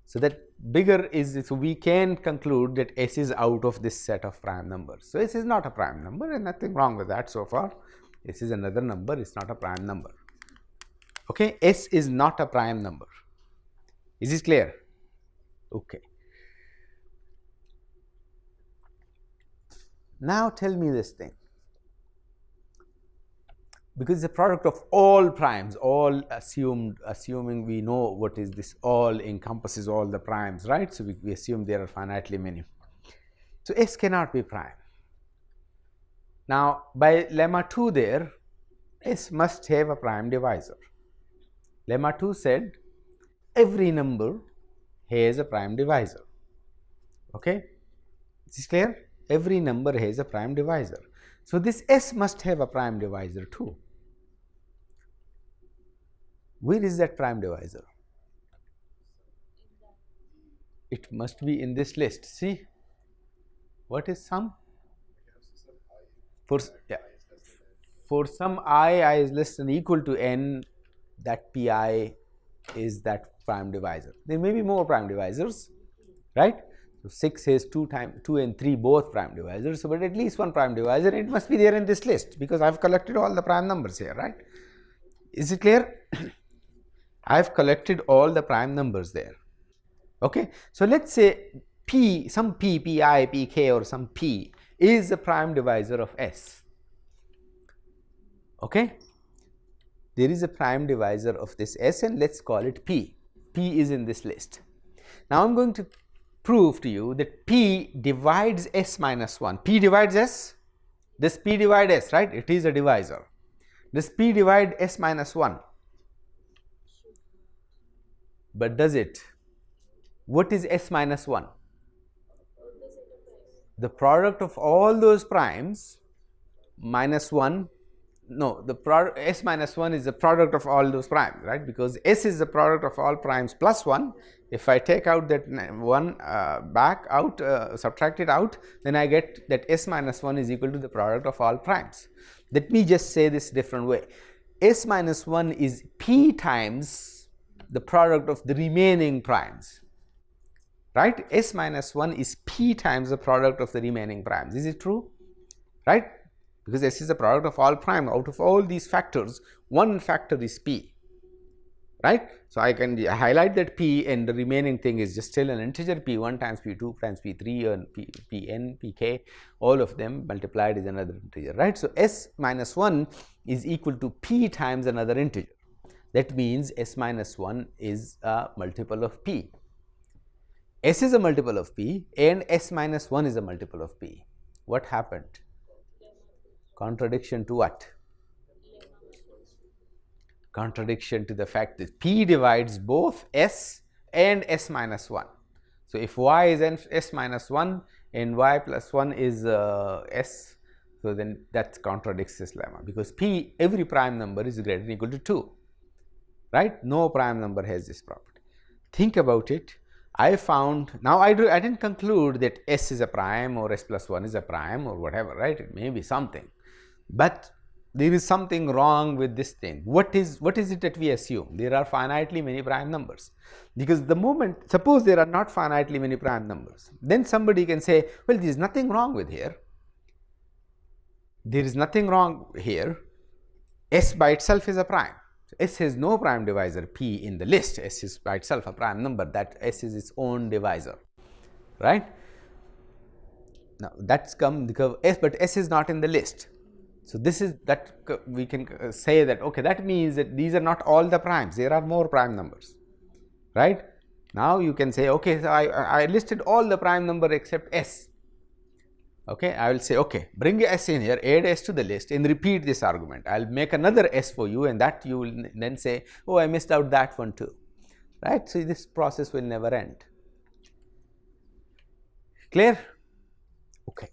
So that bigger is, so we can conclude that S is out of this set of prime numbers. So S is not a prime number, and nothing wrong with that so far. S is another number, it's not a prime number. Okay, S is not a prime number. Is this clear? Okay. Now tell me this thing. Because the product of all primes, all assuming we know what is this, all encompasses all the primes, right? So we assume there are finitely many. So S cannot be prime. Now by lemma 2 there, S must have a prime divisor. Lemma 2 said every number has a prime divisor. Okay, is this clear? Every number has a prime divisor. So this S must have a prime divisor too. Where is that prime divisor? It must be in this list. See, what is sum? For, yeah, for some I is less than or equal to n, that pi is that prime divisor. There may be more prime divisors, right? So 6 has 2 and 3 both prime divisors, so but at least one prime divisor, it must be there in this list because I've collected all the prime numbers here, right? Is it clear? I've collected all the prime numbers there. Okay, so let's say p, some p, pi, pk, or some p is the prime divisor of S. Okay, there is a prime divisor of this S, and let's call it p. P is in this list. Now I'm going to prove to you that p divides S minus 1. P divides S. Does p divide S, right? It is a divisor. Does p divide S minus 1? But does it? What is S minus 1? The product of all those primes minus 1. No, the product S minus 1 is the product of all those primes, right? Because S is the product of all primes plus 1. If I take out that 1 back out, subtract it out, then I get that S minus 1 is equal to the product of all primes. Let me just say this different way. S minus 1 is p times the product of the remaining primes, right? S minus 1 is p times the product of the remaining primes. Is it true? Right? Because S is the product of all prime. Out of all these factors, one factor is p, right? So I can highlight that p, and the remaining thing is just still an integer. P1 times p2 times p3 and pn, pk, all of them multiplied is another integer, right? So S minus 1 is equal to p times another integer. That means S minus 1 is a multiple of p. S is a multiple of p and S minus 1 is a multiple of p. What happened? Contradiction to what? Contradiction to the fact that p divides both S and S minus 1. So if y is S minus 1 and y plus 1 is S, so then that contradicts this lemma, because p, every prime number is greater than or equal to 2. Right? No prime number has this property. Think about it. I found, now I didn't conclude that S is a prime or S plus 1 is a prime or whatever, right? It may be something, but there is something wrong with this thing. What is it that we assume? There are finitely many prime numbers, because the moment, suppose there are not finitely many prime numbers, then somebody can say, well, there is nothing wrong with here. There is nothing wrong here. S by itself is a prime. S has no prime divisor p in the list. S is by itself a prime number. That S is its own divisor, right? Now that's come because S, but S is not in the list. So this is that we can say that, okay, that means that these are not all the primes. There are more prime numbers, right? Now you can say, okay, so I listed all the prime number except S. Okay, I will say, okay, bring S in here, add S to the list and repeat this argument. I will make another S for you, and that you will then say, oh, I missed out that one too, right? So, this process will never end. Clear? Okay.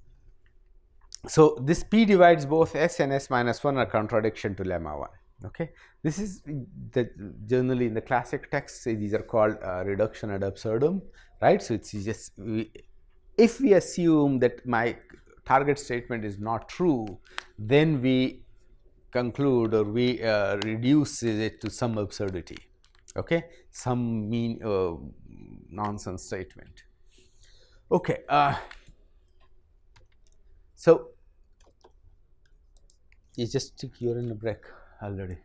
So, this P divides both S and S minus 1 are contradiction to lemma 1. Okay. This is generally in the classic texts, these are called reduction ad absurdum, right? So, it's just if we assume that my target statement is not true, then we conclude or we reduce it to some absurdity, okay, some mean nonsense statement. Okay, so you just you're in a break already.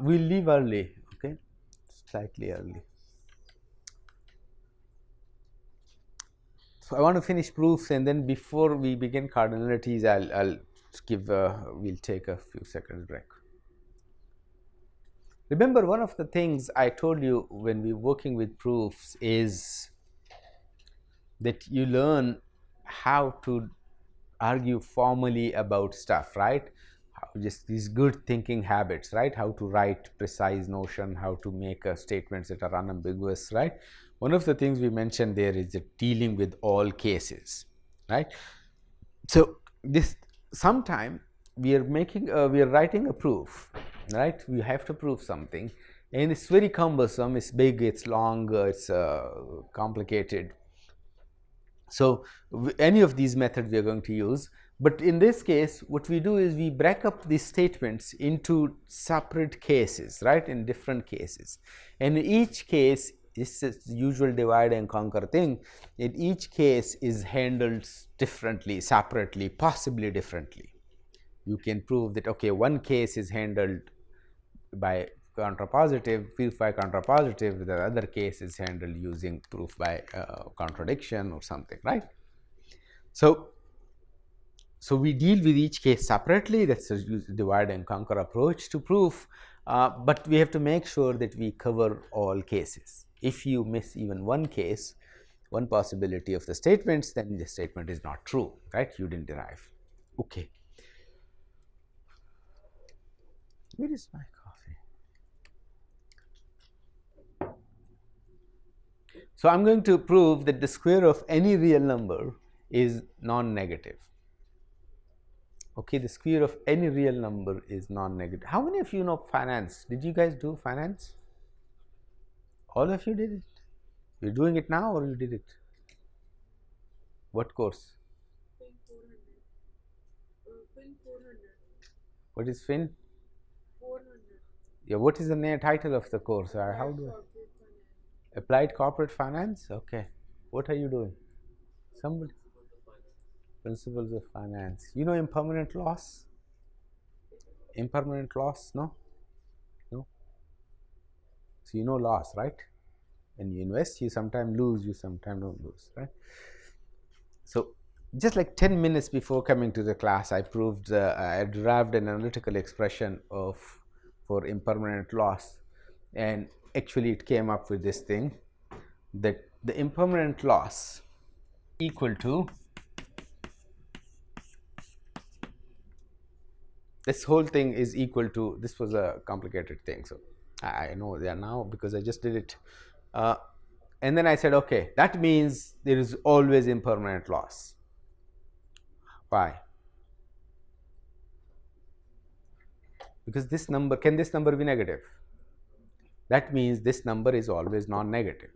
We'll leave early, okay, slightly early. So, I want to finish proofs, and then before we begin cardinalities, I'll give we'll take a few seconds break. Remember, one of the things I told you when we're working with proofs is that you learn how to argue formally about stuff, right? Just these good thinking habits, right? How to write precise notion, how to make statements that are unambiguous, right? One of the things we mentioned there is dealing with all cases, right? So, this sometime we are making we are writing a proof, right? We have to prove something, and it's very cumbersome, it's big, it's long, it's complicated. So, any of these methods we are going to use, but in this case what we do is we break up these statements into separate cases, right, in different cases, and in each case this is the usual divide and conquer thing. In each case is handled differently, separately, possibly differently. You can prove that, okay, one case is handled by contrapositive, proof by contrapositive, the other case is handled using proof by contradiction or something, right? So, we deal with each case separately, that is a divide and conquer approach to proof, but we have to make sure that we cover all cases. If you miss even one case, one possibility of the statements, then the statement is not true, right? You didn't derive. Okay. Where is my coffee? So, I am going to prove that the square of any real number is non-negative. Okay, the square of any real number is non-negative. How many of you know finance? Did you guys do finance? All of you did it? You're doing it now or you did it? What course? Fin 400. Fin 400. What is Fin? 400. Yeah, what is the title of the course? How do I? Applied Corporate Finance? Okay. What are you doing? Somebody? Principles of Finance. You know impermanent loss? Impermanent loss? No? No? So, you know loss, right? When you invest, you sometimes lose, you sometimes don't lose, right? So, just like 10 minutes before coming to the class, I proved, I derived an analytical expression for impermanent loss, and actually it came up with this thing, that the impermanent loss equal to this whole thing is equal to, this was a complicated thing, so I know they are now because I just did it, and then I said, okay, that means there is always impermanent loss. Why? Because this number, can this number be negative? That means this number is always non-negative,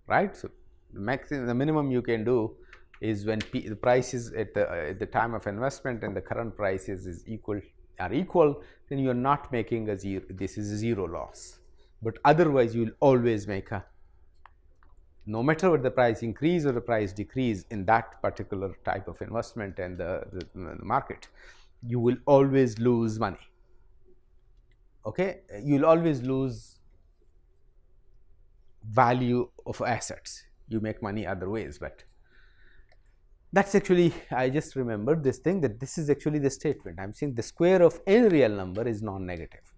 right? So, the minimum you can do is when the price is at the time of investment and the current prices is equal, then you are not making a zero, this is a zero loss, but otherwise you will always make a, no matter what the price increase or the price decrease in that particular type of investment and the market, you will always lose money, okay? You will always lose value of assets, you make money other ways, but that's actually, I just remembered this thing, that this is actually the statement. I am saying the square of any real number is non-negative.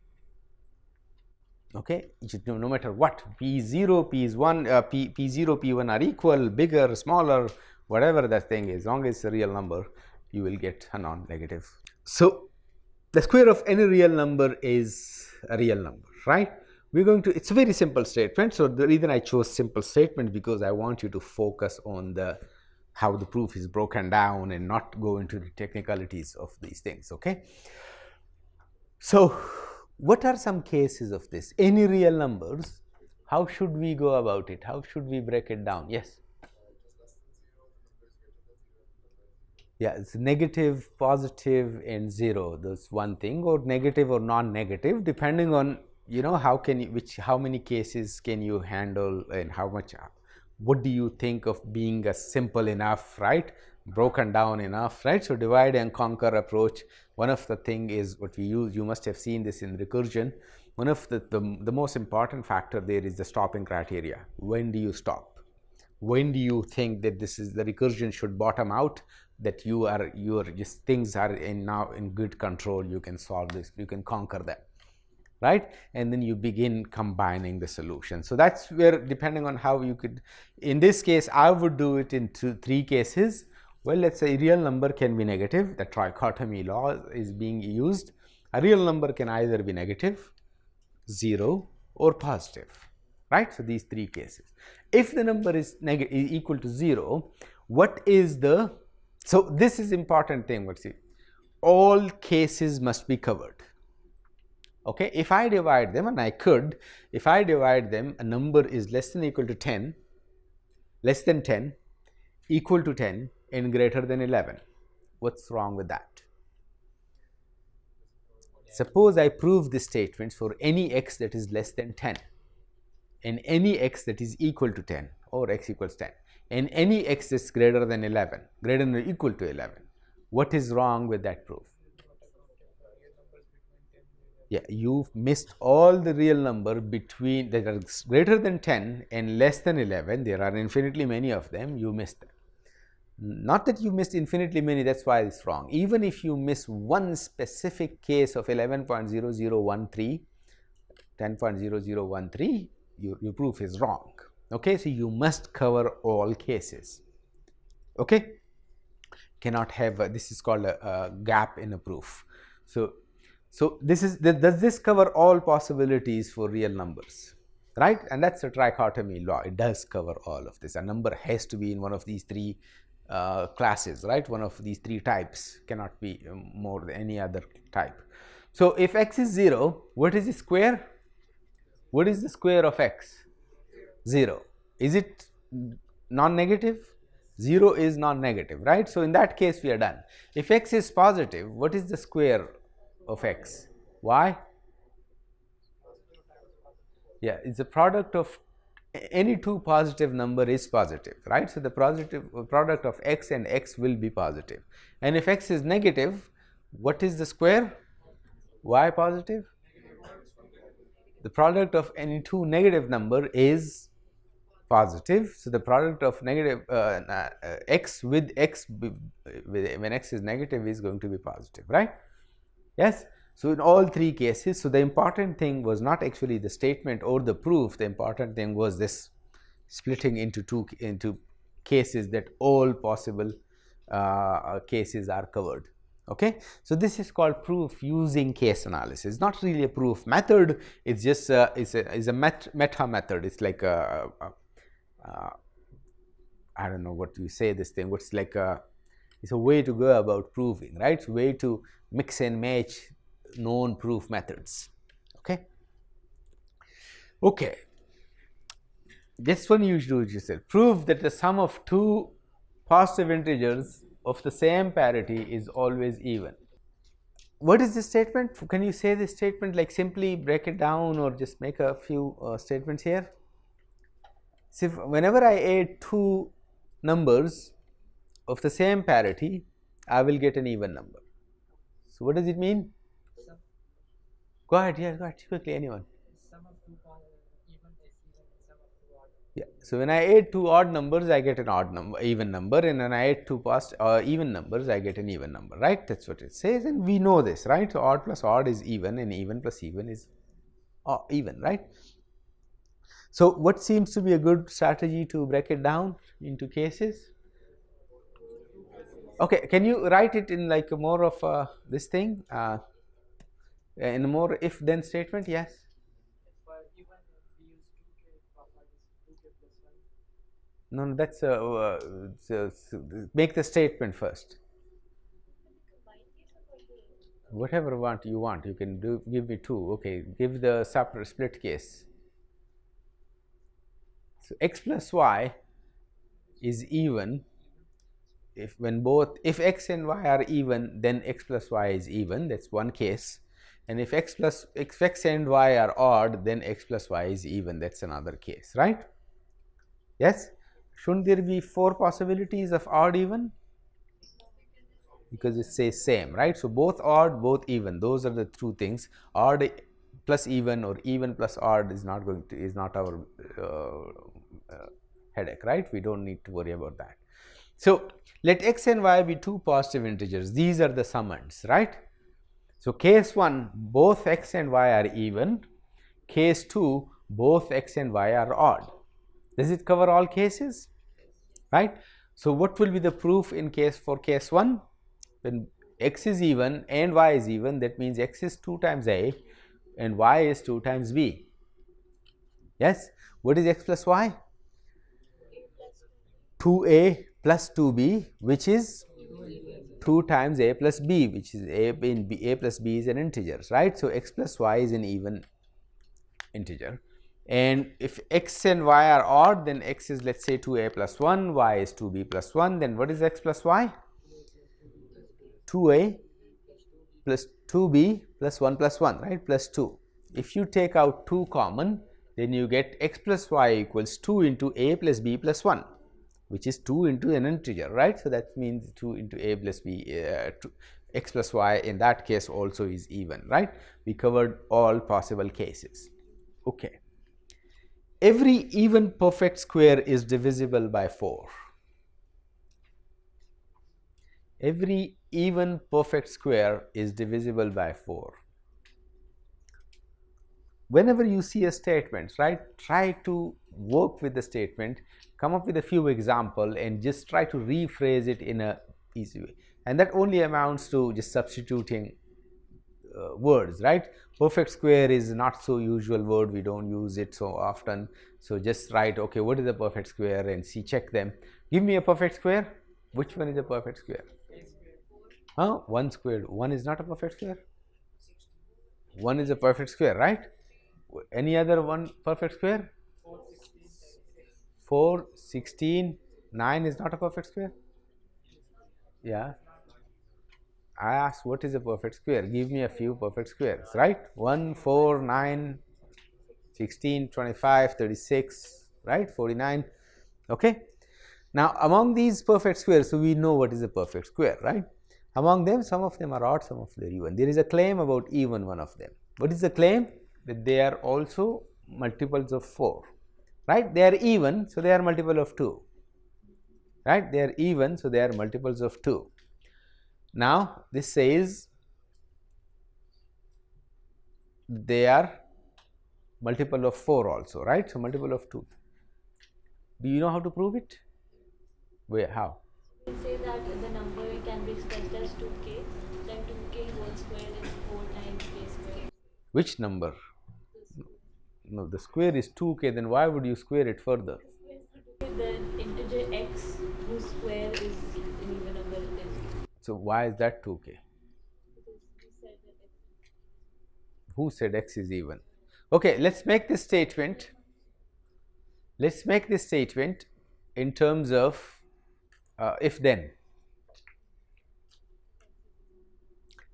Okay, no matter what, p0, p1, p0, p1 are equal, bigger, smaller, whatever that thing is, as long as it's a real number, you will get a non-negative. So the square of any real number is a real number, right? We're going to, it's a very simple statement. So the reason I chose simple statement, because I want you to focus on the how the proof is broken down and not go into the technicalities of these things, okay? So what are some cases of this? Any real numbers, how should we go about it? How should we break it down? Yes? Yeah, it's negative, positive, and 0. That's one thing, or negative or non-negative, depending on, you know, how can you, how many cases can you handle, and how much, what do you think of being a simple enough, right? Broken down enough, right? So divide and conquer approach. One of the thing is what we use, you must have seen this in recursion. One of the most important factor there is the stopping criteria. When do you stop? When do you think that this is the recursion should bottom out, that your just things are now in good control, you can solve this, you can conquer them, right? And then you begin combining the solution. So that's where, depending on how you could, in this case I would do it into 3 cases. Well, let's say a real number can be negative, the trichotomy law is being used. A real number can either be negative, 0, or positive, right? So these 3 cases. If the number is equal to 0, what is the, so this is important thing, let's see, all cases must be covered. Okay, if I divide them, and I could, if I divide them, a number is less than or equal to 10, less than 10, equal to 10, and greater than 11. What's wrong with that? Suppose I prove this statement for any x that is less than 10, and any x that is equal to 10, or x equals 10, and any x that's greater than 11, greater than or equal to 11. What is wrong with that proof? Yeah, you've missed all the real number between that are greater than 10 and less than 11. There are infinitely many of them, you missed them. Not that you missed infinitely many, that's why it's wrong. Even if you miss one specific case of 11.0013, 10.0013, your proof is wrong. Okay, so you must cover all cases. Okay, cannot have this is called a gap in a proof. So this is, does this cover all possibilities for real numbers, right? And that's a trichotomy law. It does cover all of this. A number has to be in one of these 3 classes, right? One of these 3 types, cannot be more than any other type. So if x is 0, what is the square? What is the square of x? 0. Is it non-negative? 0 is non-negative, right? So in that case we are done. If x is positive, what is the square of x? Y? Yeah, it's a product of any 2 positive number is positive, right? So the product of x and x will be positive. And if x is negative, what is the square? Y positive? The product of any 2 negative number is positive. So the product of negative x with x when x is negative is going to be positive, right? Yes. So in all 3 cases, so the important thing was not actually the statement or the proof. The important thing was this splitting into cases that all possible cases are covered. Okay, so this is called proof using case analysis. Not really a proof method. It's just it's a meta method. It's like I don't know what you say this thing. What's like it's a way to go about proving, right? It's a way to mix and match known proof methods. Okay. Okay. This one you should do it yourself. Prove that the sum of 2 positive integers of the same parity is always even. What is this statement? Can you say this statement, like simply break it down or just make a few statements here? So if whenever I add 2 numbers of the same parity, I will get an even number. So what does it mean? Go ahead, yeah, go ahead, quickly, anyone. Sum of 2 even is even, sum of 2 odd. Yeah, so when I add 2 odd numbers, I get an odd number, even number, and when I add 2 even numbers, I get an even number, right? That's what it says, and we know this, right? So odd plus odd is even, and even plus even is even, right? So what seems to be a good strategy to break it down into cases? Okay, can you write it in like more of this thing, in a more if then statement? Yes. Even we use 2k properties, 2k plus 1. No, that's make the statement first. Whatever you want, you can do. Give me 2. Okay, give the separate split case. So x plus y is even if x and y are even, then x plus y is even. That's one case. And if x and y are odd, then x plus y is even. That's another case, right? Yes. Shouldn't there be 4 possibilities of odd even? Because it says same, right? So both odd, both even, those are the two things. Odd plus even or even plus odd is not our headache, right? We don't need to worry about that. So let x and y be 2 positive integers. These are the summands, right? So case 1, both x and y are even. Case 2, both x and y are odd. Does it cover all cases? Right? So what will be the proof in case 1? When x is even and y is even, that means x is 2 times a and y is 2 times b. Yes. What is x plus y? 2a plus 2b, which is 2 times a plus b, which is a plus b is an integer, right? So x plus y is an even integer. And if x and y are odd, then x is, let's say, 2a plus 1, y is 2b plus 1. Then what is x plus y? 2a plus 2b plus 1 plus 1, right? Plus 2. If you take out 2 common, then you get x plus y equals 2 into a plus b plus 1, which is 2 into an integer, right? So that means 2 into a plus b, x plus y in that case also is even, right? We covered all possible cases. Okay. Every even perfect square is divisible by 4. Every even perfect square is divisible by 4. Whenever you see a statement, right, try to work with the statement, come up with a few examples and just try to rephrase it in a easy way. And that only amounts to just substituting words, right? Perfect square is not so usual word, we don't use it so often. So just write, okay, what is a perfect square, and check them. Give me a perfect square. Which one is a perfect square? 1 squared. 1 is not a perfect square. 1 is a perfect square, right? Any other one perfect square? 4, 16, 9 is not a perfect square. Yeah. I asked what is a perfect square. Give me a few perfect squares, right? 1, 4, 9, 16, 25, 36, right? 49. Okay. Now among these perfect squares, so we know what is a perfect square, right? Among them, some of them are odd, some of them are even. There is a claim about even one of them. What is the claim? That they are also multiples of 4, right? They are even, so they are multiple of 2, right? They are even, so they are multiples of 2. Now this says they are multiple of 4 also, right? So multiple of 2. Do you know how to prove it? Where? How? We say that the number can be expressed as 2k, then 2k whole square is 4 times k square. Which number? No, the square is 2k, then why would you square it further? The integer x whose square is an even number is. So why is that 2k? Because we said that x. Who said x is even? Okay, let's make this statement. Let's make this statement in terms of if then.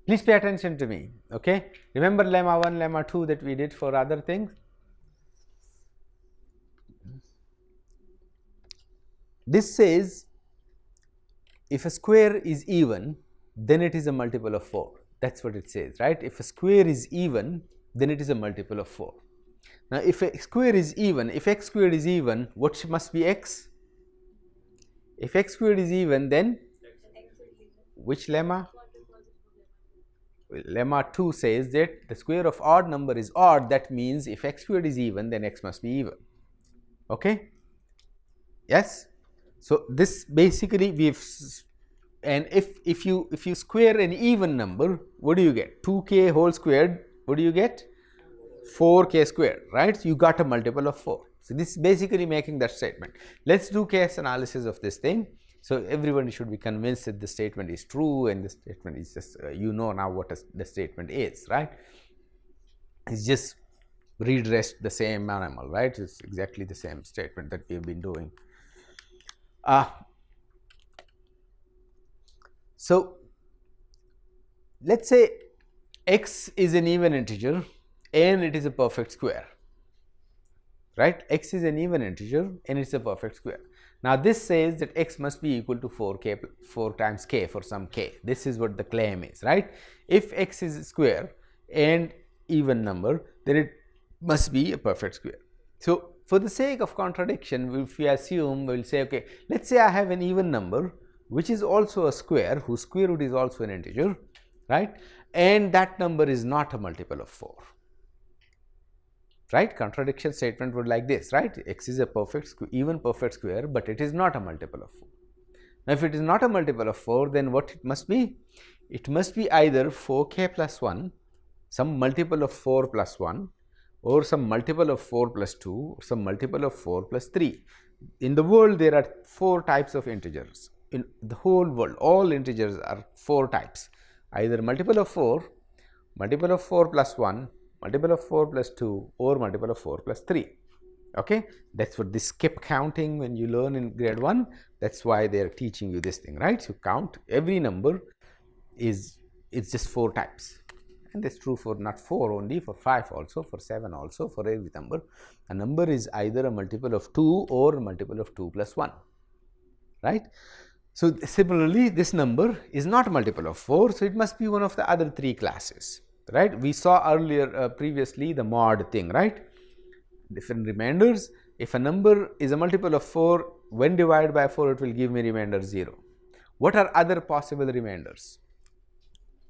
Please pay attention to me, okay? Remember lemma 1, lemma 2 that we did for other things? This says if a square is even, then it is a multiple of 4. That's what it says, right? If a square is even, then it is a multiple of 4. Now, if a square is even, if x squared is even, what must be x? If x squared is even, then which lemma? Lemma 2 says that the square of odd number is odd. That means if x squared is even, then x must be even. Okay? Yes? So this basically we've and if you square an even number, what do you get? 2k whole squared, what do you get? 4k squared, right? So you got a multiple of 4. So this is basically making that statement. Let's do case analysis of this thing. So everyone should be convinced that the statement is true, and the statement is just you know now what the statement is, right? It's just redressed the same animal, right? It's exactly the same statement that we have been doing. So let's say x is an even integer and it is a perfect square, right? X is an even integer and it's a perfect square. Now this says that x must be equal to 4 times k for some k. This is what the claim is, right? If x is a square and even number, then it must be a perfect square. So for the sake of contradiction, if we assume, we will say, okay, let's say I have an even number which is also a square, whose square root is also an integer, right? And that number is not a multiple of 4. Right? Contradiction statement would like this, right? X is a even perfect square, but it is not a multiple of 4. Now, if it is not a multiple of 4, then what it must be? It must be either 4k plus 1, some multiple of 4 plus 1, or some multiple of 4 plus 2, or some multiple of 4 plus 3. In the world, there are 4 types of integers. In the whole world, all integers are 4 types, either multiple of 4 plus 1, multiple of 4 plus 2, or multiple of 4 plus 3. Okay, that's what this skip counting when you learn in grade 1. That's why they are teaching you this thing, right? So count every number it's just 4 types, and that's true for not 4 only, for 5 also, for 7 also, for every number. A number is either a multiple of 2 or a multiple of 2 plus 1, right? So similarly, this number is not a multiple of 4, so it must be one of the other 3 classes, right? We saw earlier previously the mod thing, right? Different remainders. If a number is a multiple of 4, when divided by 4, it will give me remainder 0. What are other possible remainders?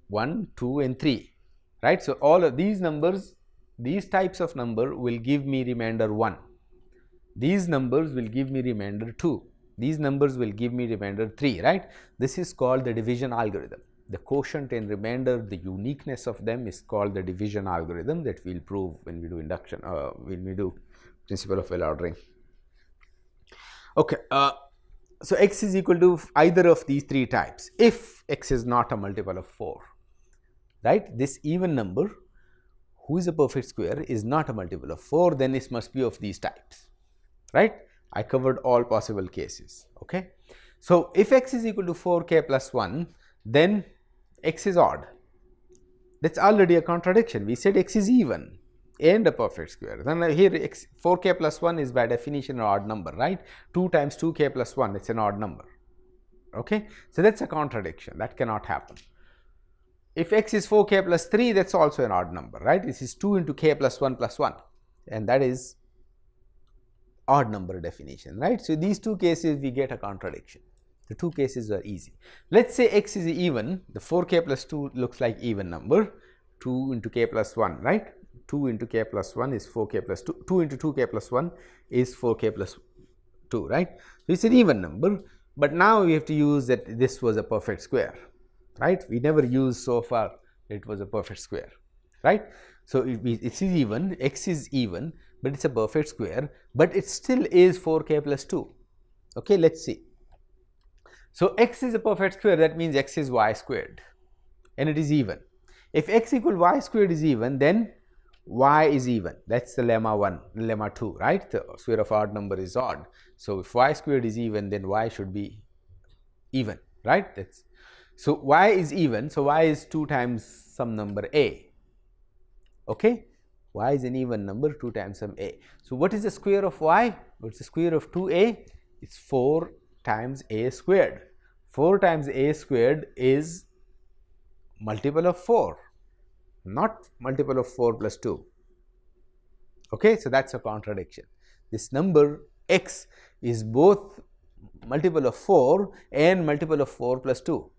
1, 2 and 3, right? So all of these numbers, these types of number will give me remainder 1. These numbers will give me remainder 2. These numbers will give me remainder 3, right? This is called the division algorithm. The quotient and remainder, the uniqueness of them is called the division algorithm that we will prove when we do induction, when we do principle of well ordering. Okay, so x is equal to either of these 3 types if x is not a multiple of 4, right? This even number who is a perfect square is not a multiple of 4, then it must be of these types, right? I covered all possible cases, okay? So if x is equal to 4k plus 1, then x is odd. That's already a contradiction. We said x is even and a perfect square. Then here 4k plus 1 is by definition an odd number, right? 2 times 2k plus 1, it's an odd number, okay? So that's a contradiction. That cannot happen. If x is 4k plus 3, that's also an odd number, right? This is 2 into k plus 1, and that is odd number definition, right? So these 2 cases we get a contradiction. The 2 cases are easy. Let's say x is even, the 4k plus 2 looks like even number, 2 into k plus 1, right? 2 into k plus 1 is 4k plus 2, 2 into 2k plus 1 is 4k plus 2, right? So it's an even number, but now we have to use that this was a perfect square, right? We never used so far it was a perfect square, right? So it's even, x is even, but it's a perfect square, but it still is 4k plus 2. Okay, let's see. So x is a perfect square, that means x is y squared, and it is even. If x equal y squared is even, then y is even. That's the lemma 1, lemma 2, right? The square of odd number is odd. So if y squared is even, then y should be even, right? That's so y is even, so y is 2 times some number a. Okay, y is an even number, 2 times some a. So what is the square of y? What's the square of 2a? It's 4 times a squared. 4 times a squared is multiple of 4, not multiple of 4 plus 2. Okay, so that's a contradiction. This number x is both multiple of 4 and multiple of 4 plus 2.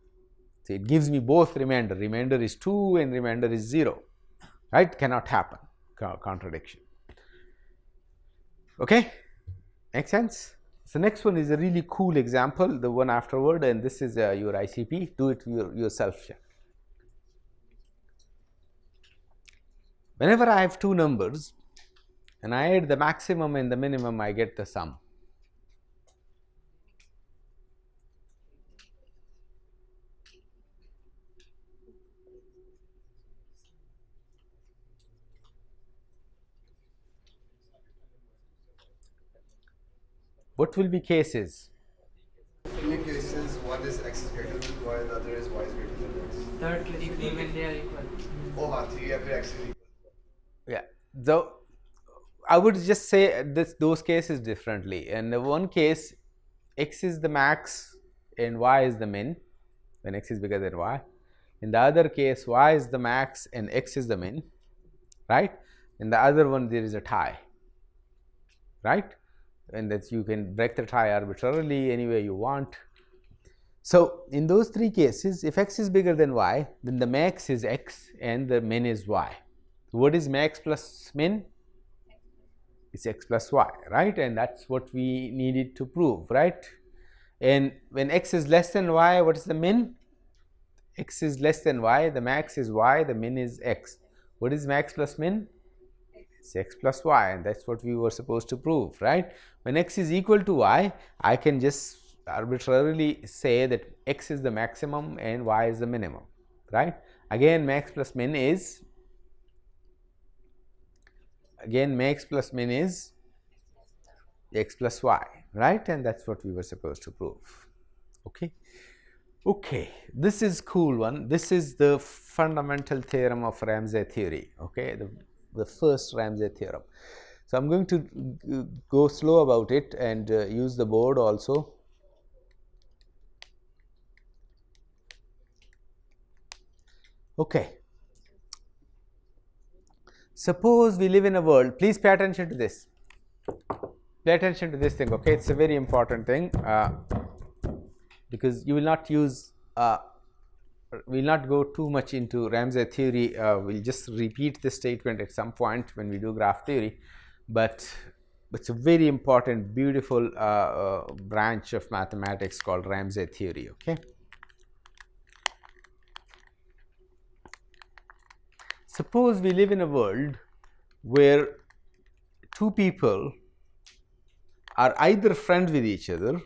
So it gives me both remainder. Remainder is 2 and remainder is 0, right? Cannot happen. Contradiction. Okay, make sense? So next one is a really cool example, the one afterward, and this is your ICP. Do it yourself. Whenever I have two numbers and I add the maximum and the minimum, I get the sum. What will be cases? Two cases, one is x is greater than y, the other is y is greater than x. Third case, even they are equal. Oh, हाँ, three अगर x is equal. Yeah, so I would just say those cases differently. In the one case, x is the max and y is the min when x is bigger than y. In the other case, y is the max and x is the min, right? In the other one, there is a tie, right? And that you can break the tie arbitrarily any way you want. So in those three cases, if x is bigger than y, then the max is x and the min is y. What is max plus min? It's x plus y, right? And that's what we needed to prove, right? And when x is less than y, what is the min? X is less than y, the max is y, the min is x. What is max plus min? It's x plus y, and that's what we were supposed to prove, right? When x is equal to y, I can just arbitrarily say that x is the maximum and y is the minimum, right? Again, max plus min is x plus y, right? And that's what we were supposed to prove. Okay, this is cool one. This is the fundamental theorem of Ramsey theory, okay, the first Ramsey theorem. So I'm going to go slow about it and use the board also. Okay, suppose we live in a world, please pay attention to this, thing, okay? It's a very important thing because you will not use we will not go too much into Ramsey theory. We'll just repeat this statement at some point when we do graph theory, but it's a very important, beautiful branch of mathematics called Ramsey theory, okay? Suppose we live in a world where two people are either friends with each other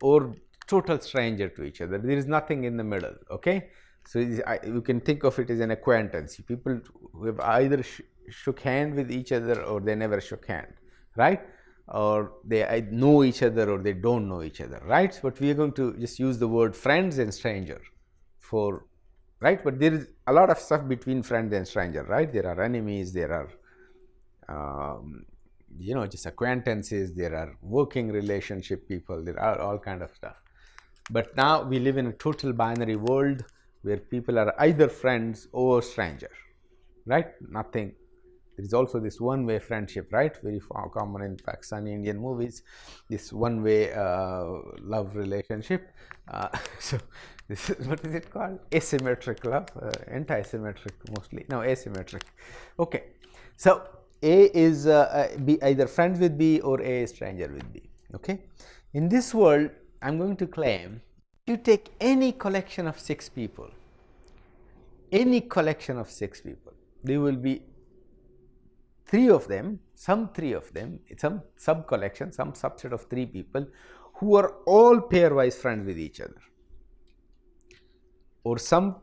or total stranger to each other. There is nothing in the middle, okay? So you can think of it as an acquaintance. People who have either shook hand with each other or they never shook hand, right? Or they know each other or they don't know each other, right? But we are going to just use the word friends and stranger for, right? But there is a lot of stuff between friend and stranger, right? There are enemies, there are just acquaintances, there are working relationship people, there are all kind of stuff. But now we live in a total binary world where people are either friends or stranger, right? Nothing. There is also this one-way friendship, right? Very common in Pakistani Indian movies, this one-way love relationship. So this is, what is it called? Asymmetric love, anti-symmetric mostly. No, asymmetric. Okay. So A is B, either friends with B or A is stranger with B, okay? In this world, I'm going to claim you take any collection of 6 people, there will be 3 of them, some sub-collection, some subset of 3 people who are all pairwise friends with each other, or some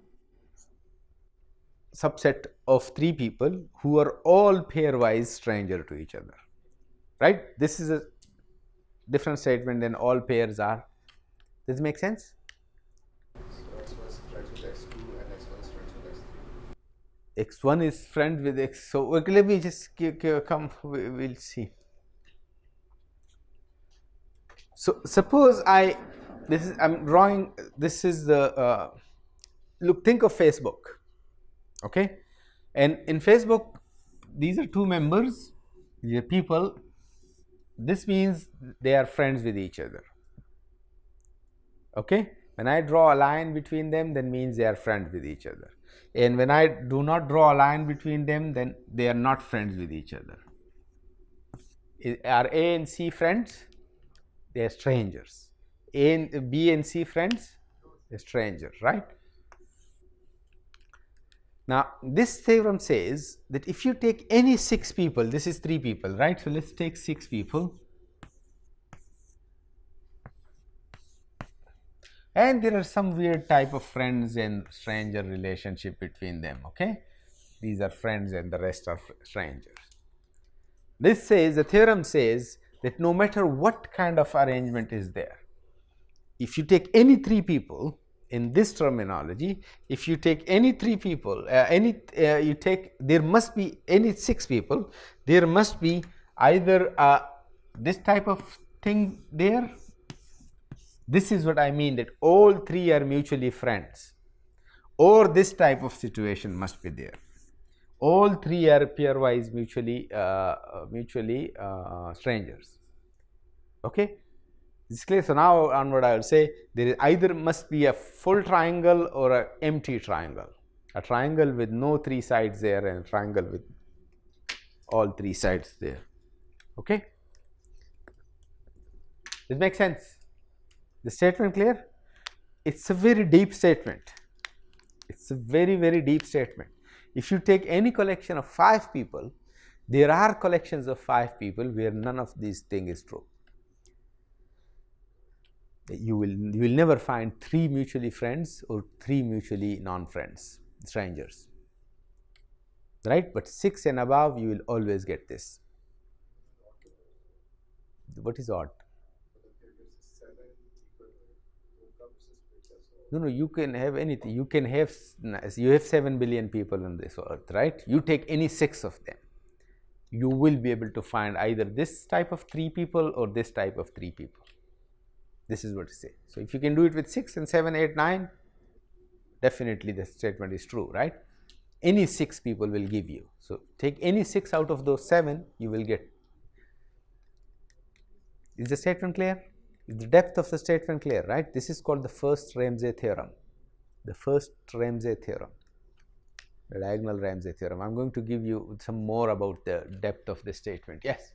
subset of 3 people who are all pairwise stranger to each other, right? This is a different statement than all pairs are. Does it make sense? So x1 is friends with x2 and x1 is friends with x3. X1 is friend with x. So okay, let me just come. We'll see. So suppose I'm drawing. This is the look. Think of Facebook, okay? And in Facebook, these are 2 members. These are people. This means they are friends with each other, okay? When I draw a line between them, then means they are friends with each other. And when I do not draw a line between them, then they are not friends with each other. Are A and C friends? They are strangers. A and B and C friends, they're strangers, right? Now, this theorem says that if you take any 6 people, this is 3 people, right? So, let us take 6 people, and there are some weird type of friends and stranger relationship between them, okay? These are friends and the rest are strangers. This says, the theorem says that no matter what kind of arrangement is there, if you take any 3 people in this terminology, if you take any 3 people, you take, there must be any 6 people, there must be either this type of thing there. This is what I mean, that all 3 are mutually friends, or this type of situation must be there. All 3 are pairwise mutually strangers. Okay, this is clear. So now onward, I will say there is either must be a full triangle or an empty triangle, a triangle with no 3 sides there and a triangle with all 3 sides there. Okay, this makes sense. The statement clear? It's a very deep statement. It's a very deep statement. If you take any collection of 5 people, there are collections of 5 people where none of these things is true. You will never find 3 mutually friends or 3 mutually non-friends, strangers, right? But 6 and above, you will always get this. What is odd? No, you can have anything. You have 7 billion people on this earth, right? You take any 6 of them, you will be able to find either this type of 3 people or this type of 3 people. This is what it says. So if you can do it with 6 and 7, 8, 9, definitely the statement is true, right? Any 6 people will give you. So take any 6 out of those 7, you will get. Is the statement clear? Is the depth of the statement clear, right? This is called the first Ramsey theorem. The first Ramsey theorem, the diagonal Ramsey theorem. I am going to give you some more about the depth of the statement. Yes.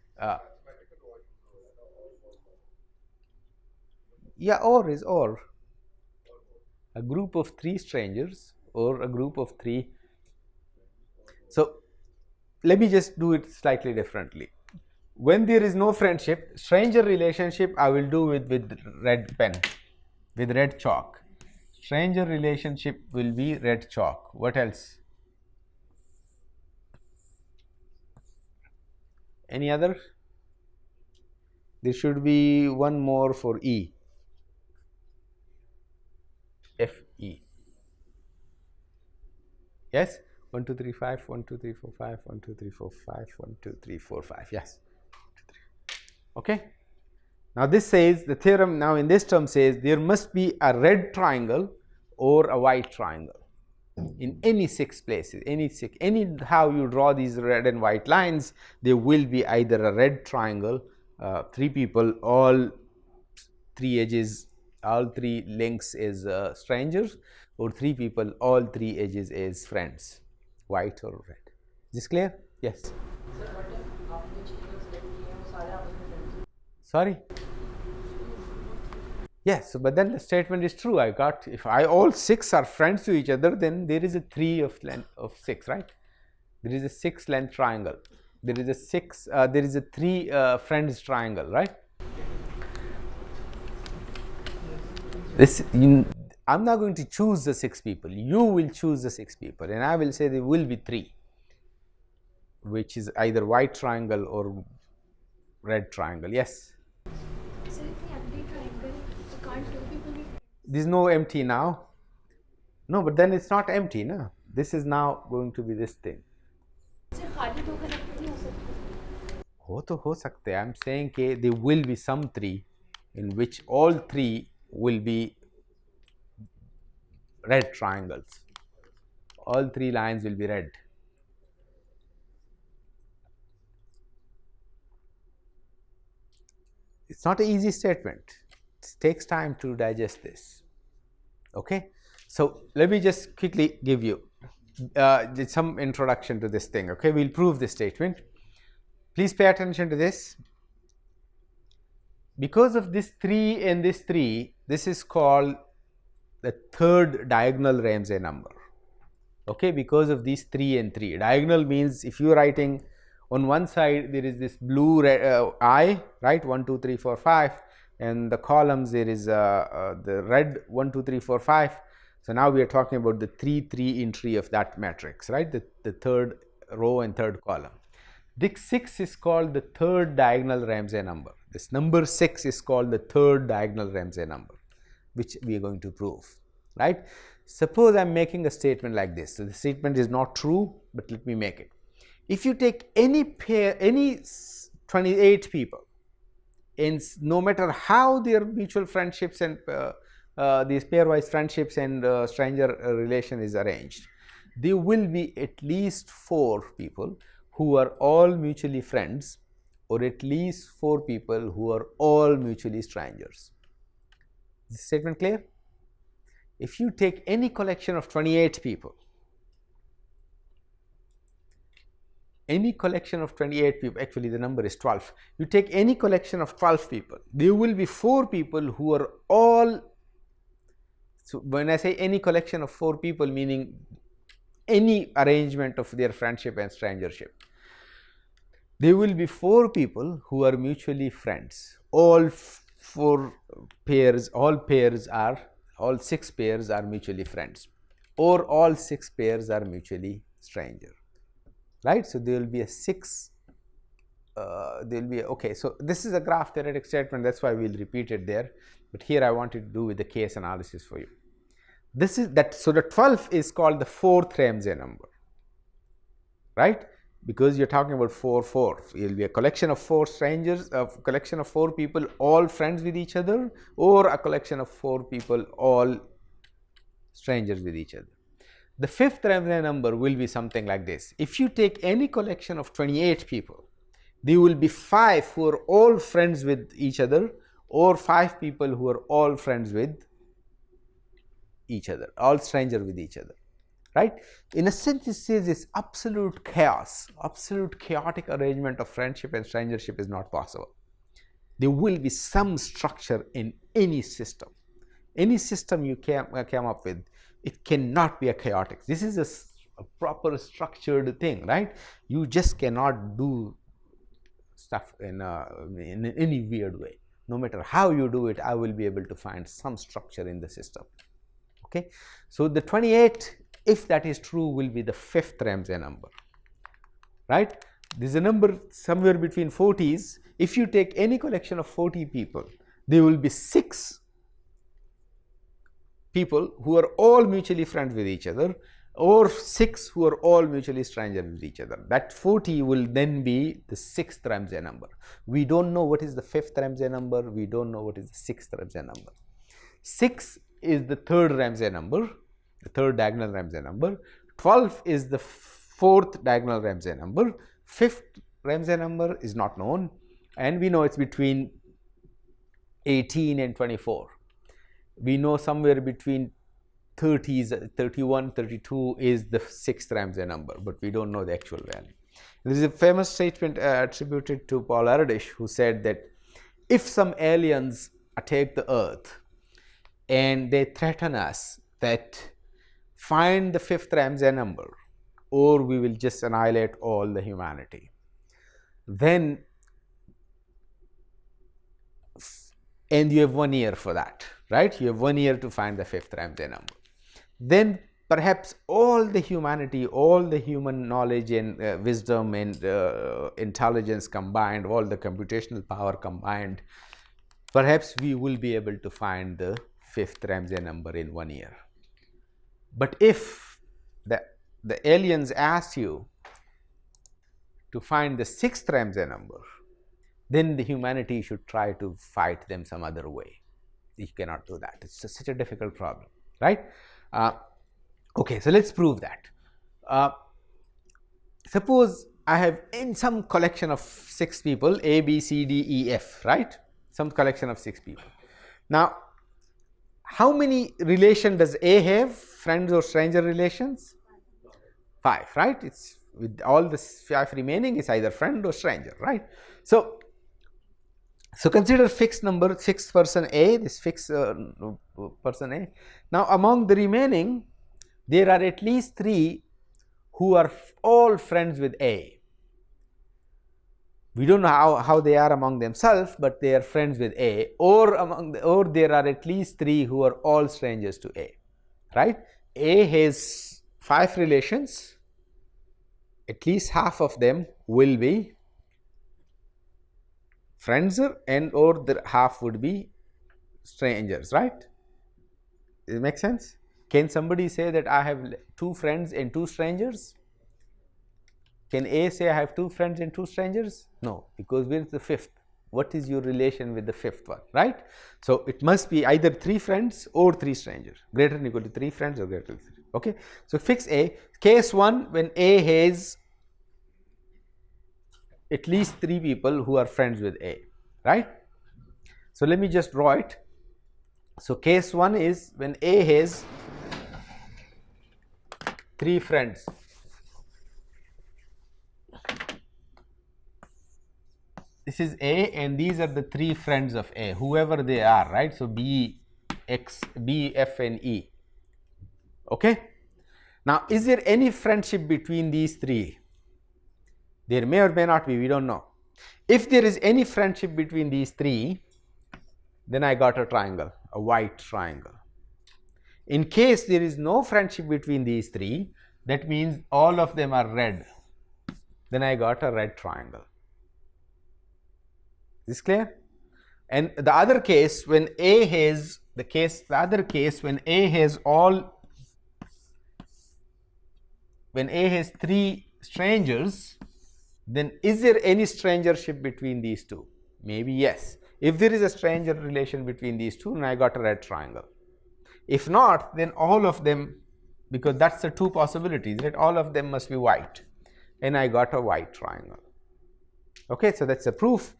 Yeah, or is or. A group of 3 strangers or a group of 3. So let me just do it slightly differently. When there is no friendship, stranger relationship I will do with red pen, with red chalk. Stranger relationship will be red chalk. What else? Any other? There should be one more for E. FE. Yes? 1, 2, 3, 5, 1, 2, 3, 4, 5, 1, 2, 3, 4, 5, 1, 2, 3, 4, 5. Yes. Okay. Now this says, the theorem now in this term says there must be a red triangle or a white triangle in any 6 places, anyhow you draw these red and white lines, there will be either a red triangle, 3 people, all 3 edges, all 3 links is strangers, or 3 people, all 3 edges is friends, white or red. Is this clear? Yes. Sorry? Yes, but then the statement is true. I got, if all 6 are friends to each other, then there is a 3 of length of 6, right? There is a 6 length triangle. There is a 6, there is a 3 friends triangle, right? This, I'm not going to choose the 6 people. You will choose the 6 people, and I will say there will be 3, which is either white triangle or red triangle. Yes. So if the empty triangle, so can't 2 people be? There is no empty now. No, but then it's not empty, no. This is now going to be this thing. सिर्फ खाली 2 connect नहीं हो सकते? हो तो हो सकते हैं. I am saying that there will be some 3 in which all 3 will be red triangles. All 3 lines will be red. It's not an easy statement. It takes time to digest this. Okay, so let me just quickly give you some introduction to this thing. Okay, we'll prove this statement. Please pay attention to this. because of this 3 and this 3, this is called the third diagonal Ramsey number. Okay, because of these 3 and 3. Diagonal means if you are writing on one side there is this blue I, right, 1 2 3 4 5, and the columns there is the red 1 2 3 4 5. So now we are talking about the 3 3 entry of that matrix, right, the third row and third column. This 6 is called the third diagonal Ramsey number. This number 6 is called the third diagonal Ramsey number, which we are going to prove, right. Suppose I am making a statement like this. So the statement is not true, but let me make it. If you take any pair, any 28 people, and no matter how their mutual friendships and these pairwise friendships and stranger relation is arranged, there will be at least 4 people who are all mutually friends, or at least 4 people who are all mutually strangers. Is this statement clear? If you take any collection of 28 people, actually the number is 12, you take any collection of 12 people, there will be 4 people who are all, so when I say any collection of 4 people, meaning any arrangement of their friendship and strangership, there will be 4 people who are mutually friends. All 6 pairs are mutually friends, or all 6 pairs are mutually stranger, right. So there will be a 6, there will be a, okay, so this is a graph theoretic statement, that's why we will repeat it there, but here I wanted to do with the case analysis for you. This is that, so the 12 is called the 4th Ramsey number, right, because you are talking about 4 4. It will be a collection of 4 strangers, a collection of 4 people all friends with each other, or a collection of 4 people all strangers with each other. The 5th Ramsey number will be something like this. If you take any collection of 28 people, there will be 5 who are all friends with each other, or 5 people who are all friends with each other, all stranger with each other, right. In a sense, this says this absolute chaos, absolute chaotic arrangement of friendship and strangership is not possible. There will be some structure in any system. Any system you come up with, it cannot be a chaotic. This is a proper structured thing, right. You just cannot do stuff in any weird way. No matter how you do it, I will be able to find some structure in the system. Okay. So the 28, if that is true, will be the 5th Ramsey number, right. This is a number somewhere between 40s. If you take any collection of 40 people, there will be 6 people who are all mutually friends with each other, or 6 who are all mutually strangers with each other. That 40 will then be the 6th Ramsey number. We don't know what is the 5th Ramsey number, we don't know what is the 6th Ramsey number. 6 is the 3rd Ramsey number, the 3rd diagonal Ramsey number. 12 is the 4th diagonal Ramsey number. 5th Ramsey number is not known, and we know it's between 18 and 24. We know somewhere between 30s, 31, 32 is the 6th Ramsey number, but we don't know the actual value. There is a famous statement attributed to Paul Erdős, who said that if some aliens attack the earth and they threaten us that find the 5th Ramsey number or we will just annihilate all the humanity, then, and you have 1 year for that, right, you have 1 year to find the 5th Ramsey number, then perhaps all the humanity, all the human knowledge and wisdom and intelligence combined, all the computational power combined, perhaps we will be able to find the 5th Ramsey number in 1 year. But if the aliens ask you to find the 6th Ramsey number, then the humanity should try to fight them some other way. You cannot do that. It's such a difficult problem, right? Okay, so let's prove that. Suppose I have in some collection of 6 people, A, B, C, D, E, F, right? Some collection of 6 people. Now, how many relation does A have? Friends or stranger relations? 5, right? It's with all the 5 remaining is either friend or stranger, right? So So consider fixed number, fixed person A, this fixed person A. Now among the remaining, there are at least 3 who are all friends with A. We don't know how they are among themselves, but they are friends with A, or there are at least 3 who are all strangers to A, right? A has 5 relations, at least half of them will be friends and or the half would be strangers, right? Does it make sense? Can somebody say that I have 2 friends and 2 strangers? Can A say I have 2 friends and 2 strangers? No, because where is the 5th? What is your relation with the 5th one, right? So it must be either 3 friends or 3 strangers, greater than or equal to 3 friends or greater than 3. Okay, so fix A. Case 1, when A has at least 3 people who are friends with A, right? So let me just draw it. So case 1 is when A has 3 friends. This is A and these are the 3 friends of A, whoever they are, right? So B, X, B, F and E. Okay. Now is there any friendship between these 3? There may or may not be, we don't know. If there is any friendship between these 3, then I got a triangle, a white triangle. In case there is no friendship between these 3, that means all of them are red, then I got a red triangle. Is this clear? And the other case, when A has when A has 3 strangers, then is there any strangership between these 2? Maybe yes. If there is a stranger relation between these 2, then I got a red triangle. If not, then all of them, because that's the 2 possibilities, right? All of them must be white, and I got a white triangle. Okay, so that's a proof.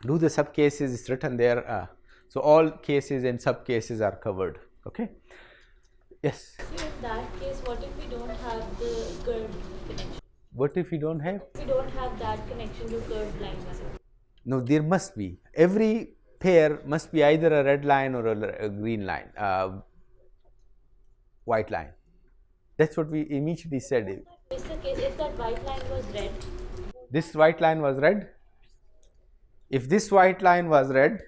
Do the sub cases, it's written there. So all cases and sub cases are covered. Okay. Yes. So in that case, what if we don't have the curved connection? What if we don't have? If we don't have that connection to curved line method. No, there must be. Every pair must be either a red line or a green line, white line. That's what we immediately said. It's the case if that white line was red. This white line was red. If this white line was red,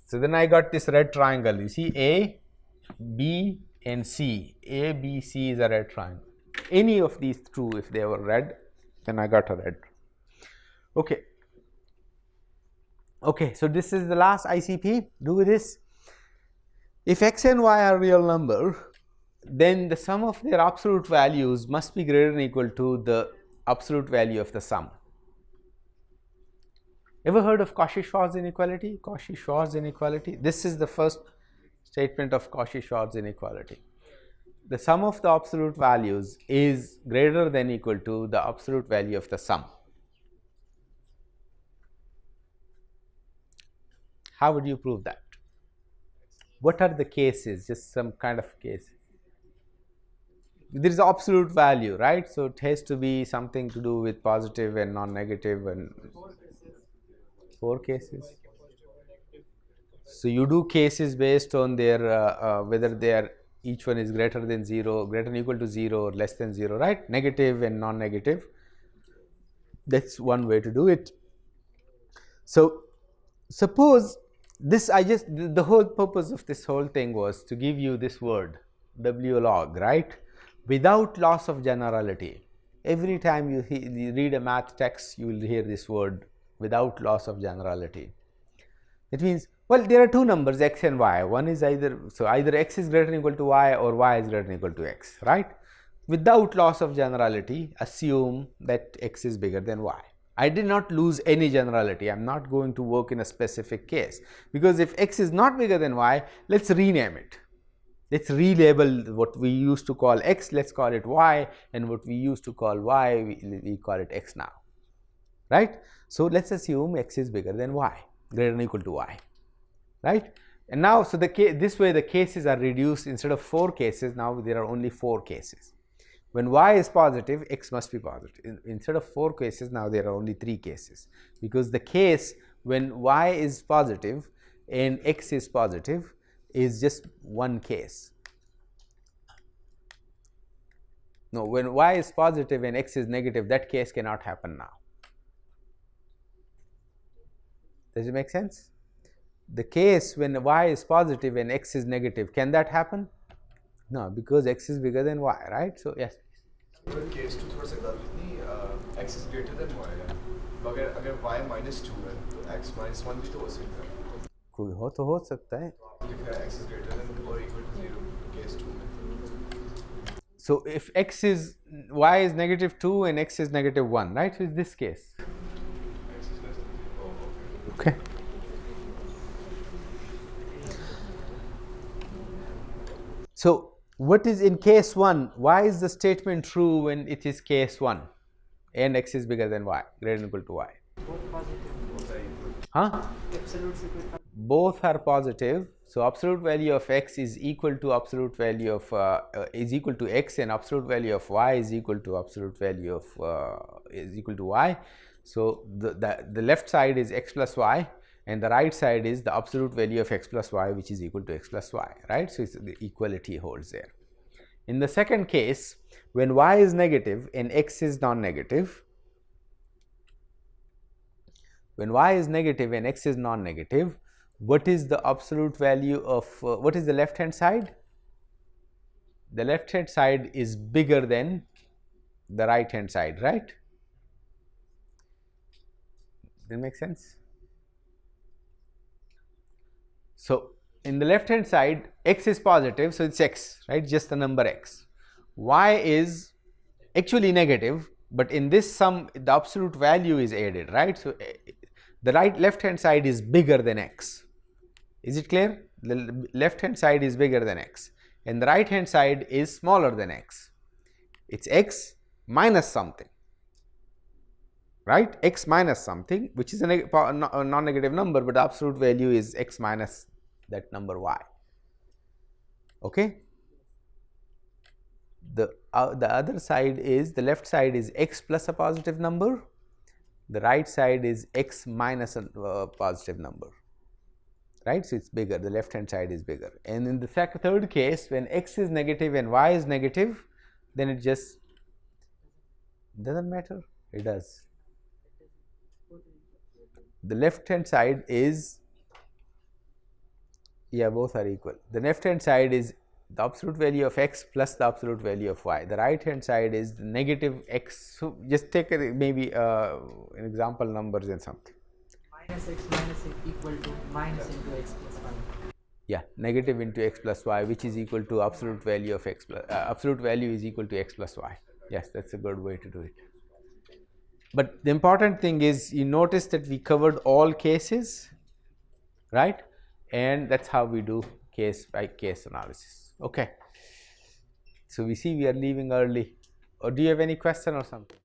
so then I got this red triangle. You see A, B and C. A, B, C is a red triangle. Any of these 2, if they were red, then I got a red. Okay. Okay, so this is the last ICP. Do this. If x and y are real number, then the sum of their absolute values must be greater than or equal to the absolute value of the sum. Ever heard of Cauchy-Schwarz inequality? Cauchy-Schwarz inequality. This is the first statement of Cauchy-Schwarz inequality. The sum of the absolute values is greater than or equal to the absolute value of the sum. How would you prove that? What are the cases? Just some kind of case. There is absolute value, right? So it has to be something to do with positive and non-negative and 4 cases. So you do cases based on their whether they are each one is greater than 0, greater than or equal to 0 or less than 0, right? Negative and non-negative. That's one way to do it. So suppose this, the whole purpose of this whole thing was to give you this word W log, right? Without loss of generality. Every time you read a math text, you will hear this word without loss of generality. It means, well, there are 2 numbers x and y. One is either x is greater than or equal to y or y is greater than or equal to x, right? Without loss of generality, assume that x is bigger than y. I did not lose any generality. I am not going to work in a specific case, because if x is not bigger than y, let's rename it. Let's relabel what we used to call x, let's call it y, and what we used to call y, we call it x now, right? So let's assume x is bigger than y, greater than or equal to y, right? And now, so this way the cases are reduced. Instead of 4 cases, now there are only 4 cases. When y is positive, x must be positive. Instead of 4 cases, now there are only 3 cases, because the case when y is positive and x is positive is just one case. No, when y is positive and x is negative, that case cannot happen now. Does it make sense? The case when y is positive and x is negative, can that happen? No, because x is bigger than y, right? So yes. Case 2 थोड़ा सा गलत नहीं, x is greater than y है, मगर अगर y minus 2 है तो x minus 1 भी तो हो सकता है, कोई हो तो हो सकता है. लिख रहा है x is greater than or equal to 0 case 2 में. So if x is y is negative 2 and x is negative 1, right? So it's this case. x is less than 0. Oh, Okay. So what is in case 1? Why is the statement true when it is case 1 and x is bigger than y, greater than or equal to y? Huh? Both are positive. So absolute value of x is equal to absolute value of is equal to x, and absolute value of y is equal to absolute value of is equal to y. So the left side is x plus y, and the right side is the absolute value of x plus y, which is equal to x plus y, right? So the equality holds there. In the second case, when y is negative and x is non-negative, when y is negative and x is non-negative, what is the absolute value of what is the left hand side? The left hand side is bigger than the right hand side, right? Does that make sense? So in the left hand side, x is positive, so it's x, right? Just the number x. Y is actually negative, but in this sum the absolute value is added, right? So the left hand side is bigger than x. Is it clear? The left hand side is bigger than x and the right hand side is smaller than x. It's x minus something, right? X minus something, which is a non-negative number, but the absolute value is x minus that number y. Okay. The other side is, the left side is x plus a positive number, the right side is x minus a positive number, right? So it's bigger, the left hand side is bigger. And in the third case, when x is negative and y is negative, then it just doesn't matter. It does. The left hand side is, yeah, both are equal. The left hand side is the absolute value of x plus the absolute value of y. The right hand side is the negative x. So just take maybe an example numbers and something. Minus x equal to minus into x plus y. Yeah, negative into x plus y, which is equal to absolute value of x plus absolute value is equal to x plus y. Yes, that's a good way to do it. But the important thing is, you notice that we covered all cases, right? And that's how we do case by case analysis. Okay. So we see we are leaving early. Or do you have any question or something?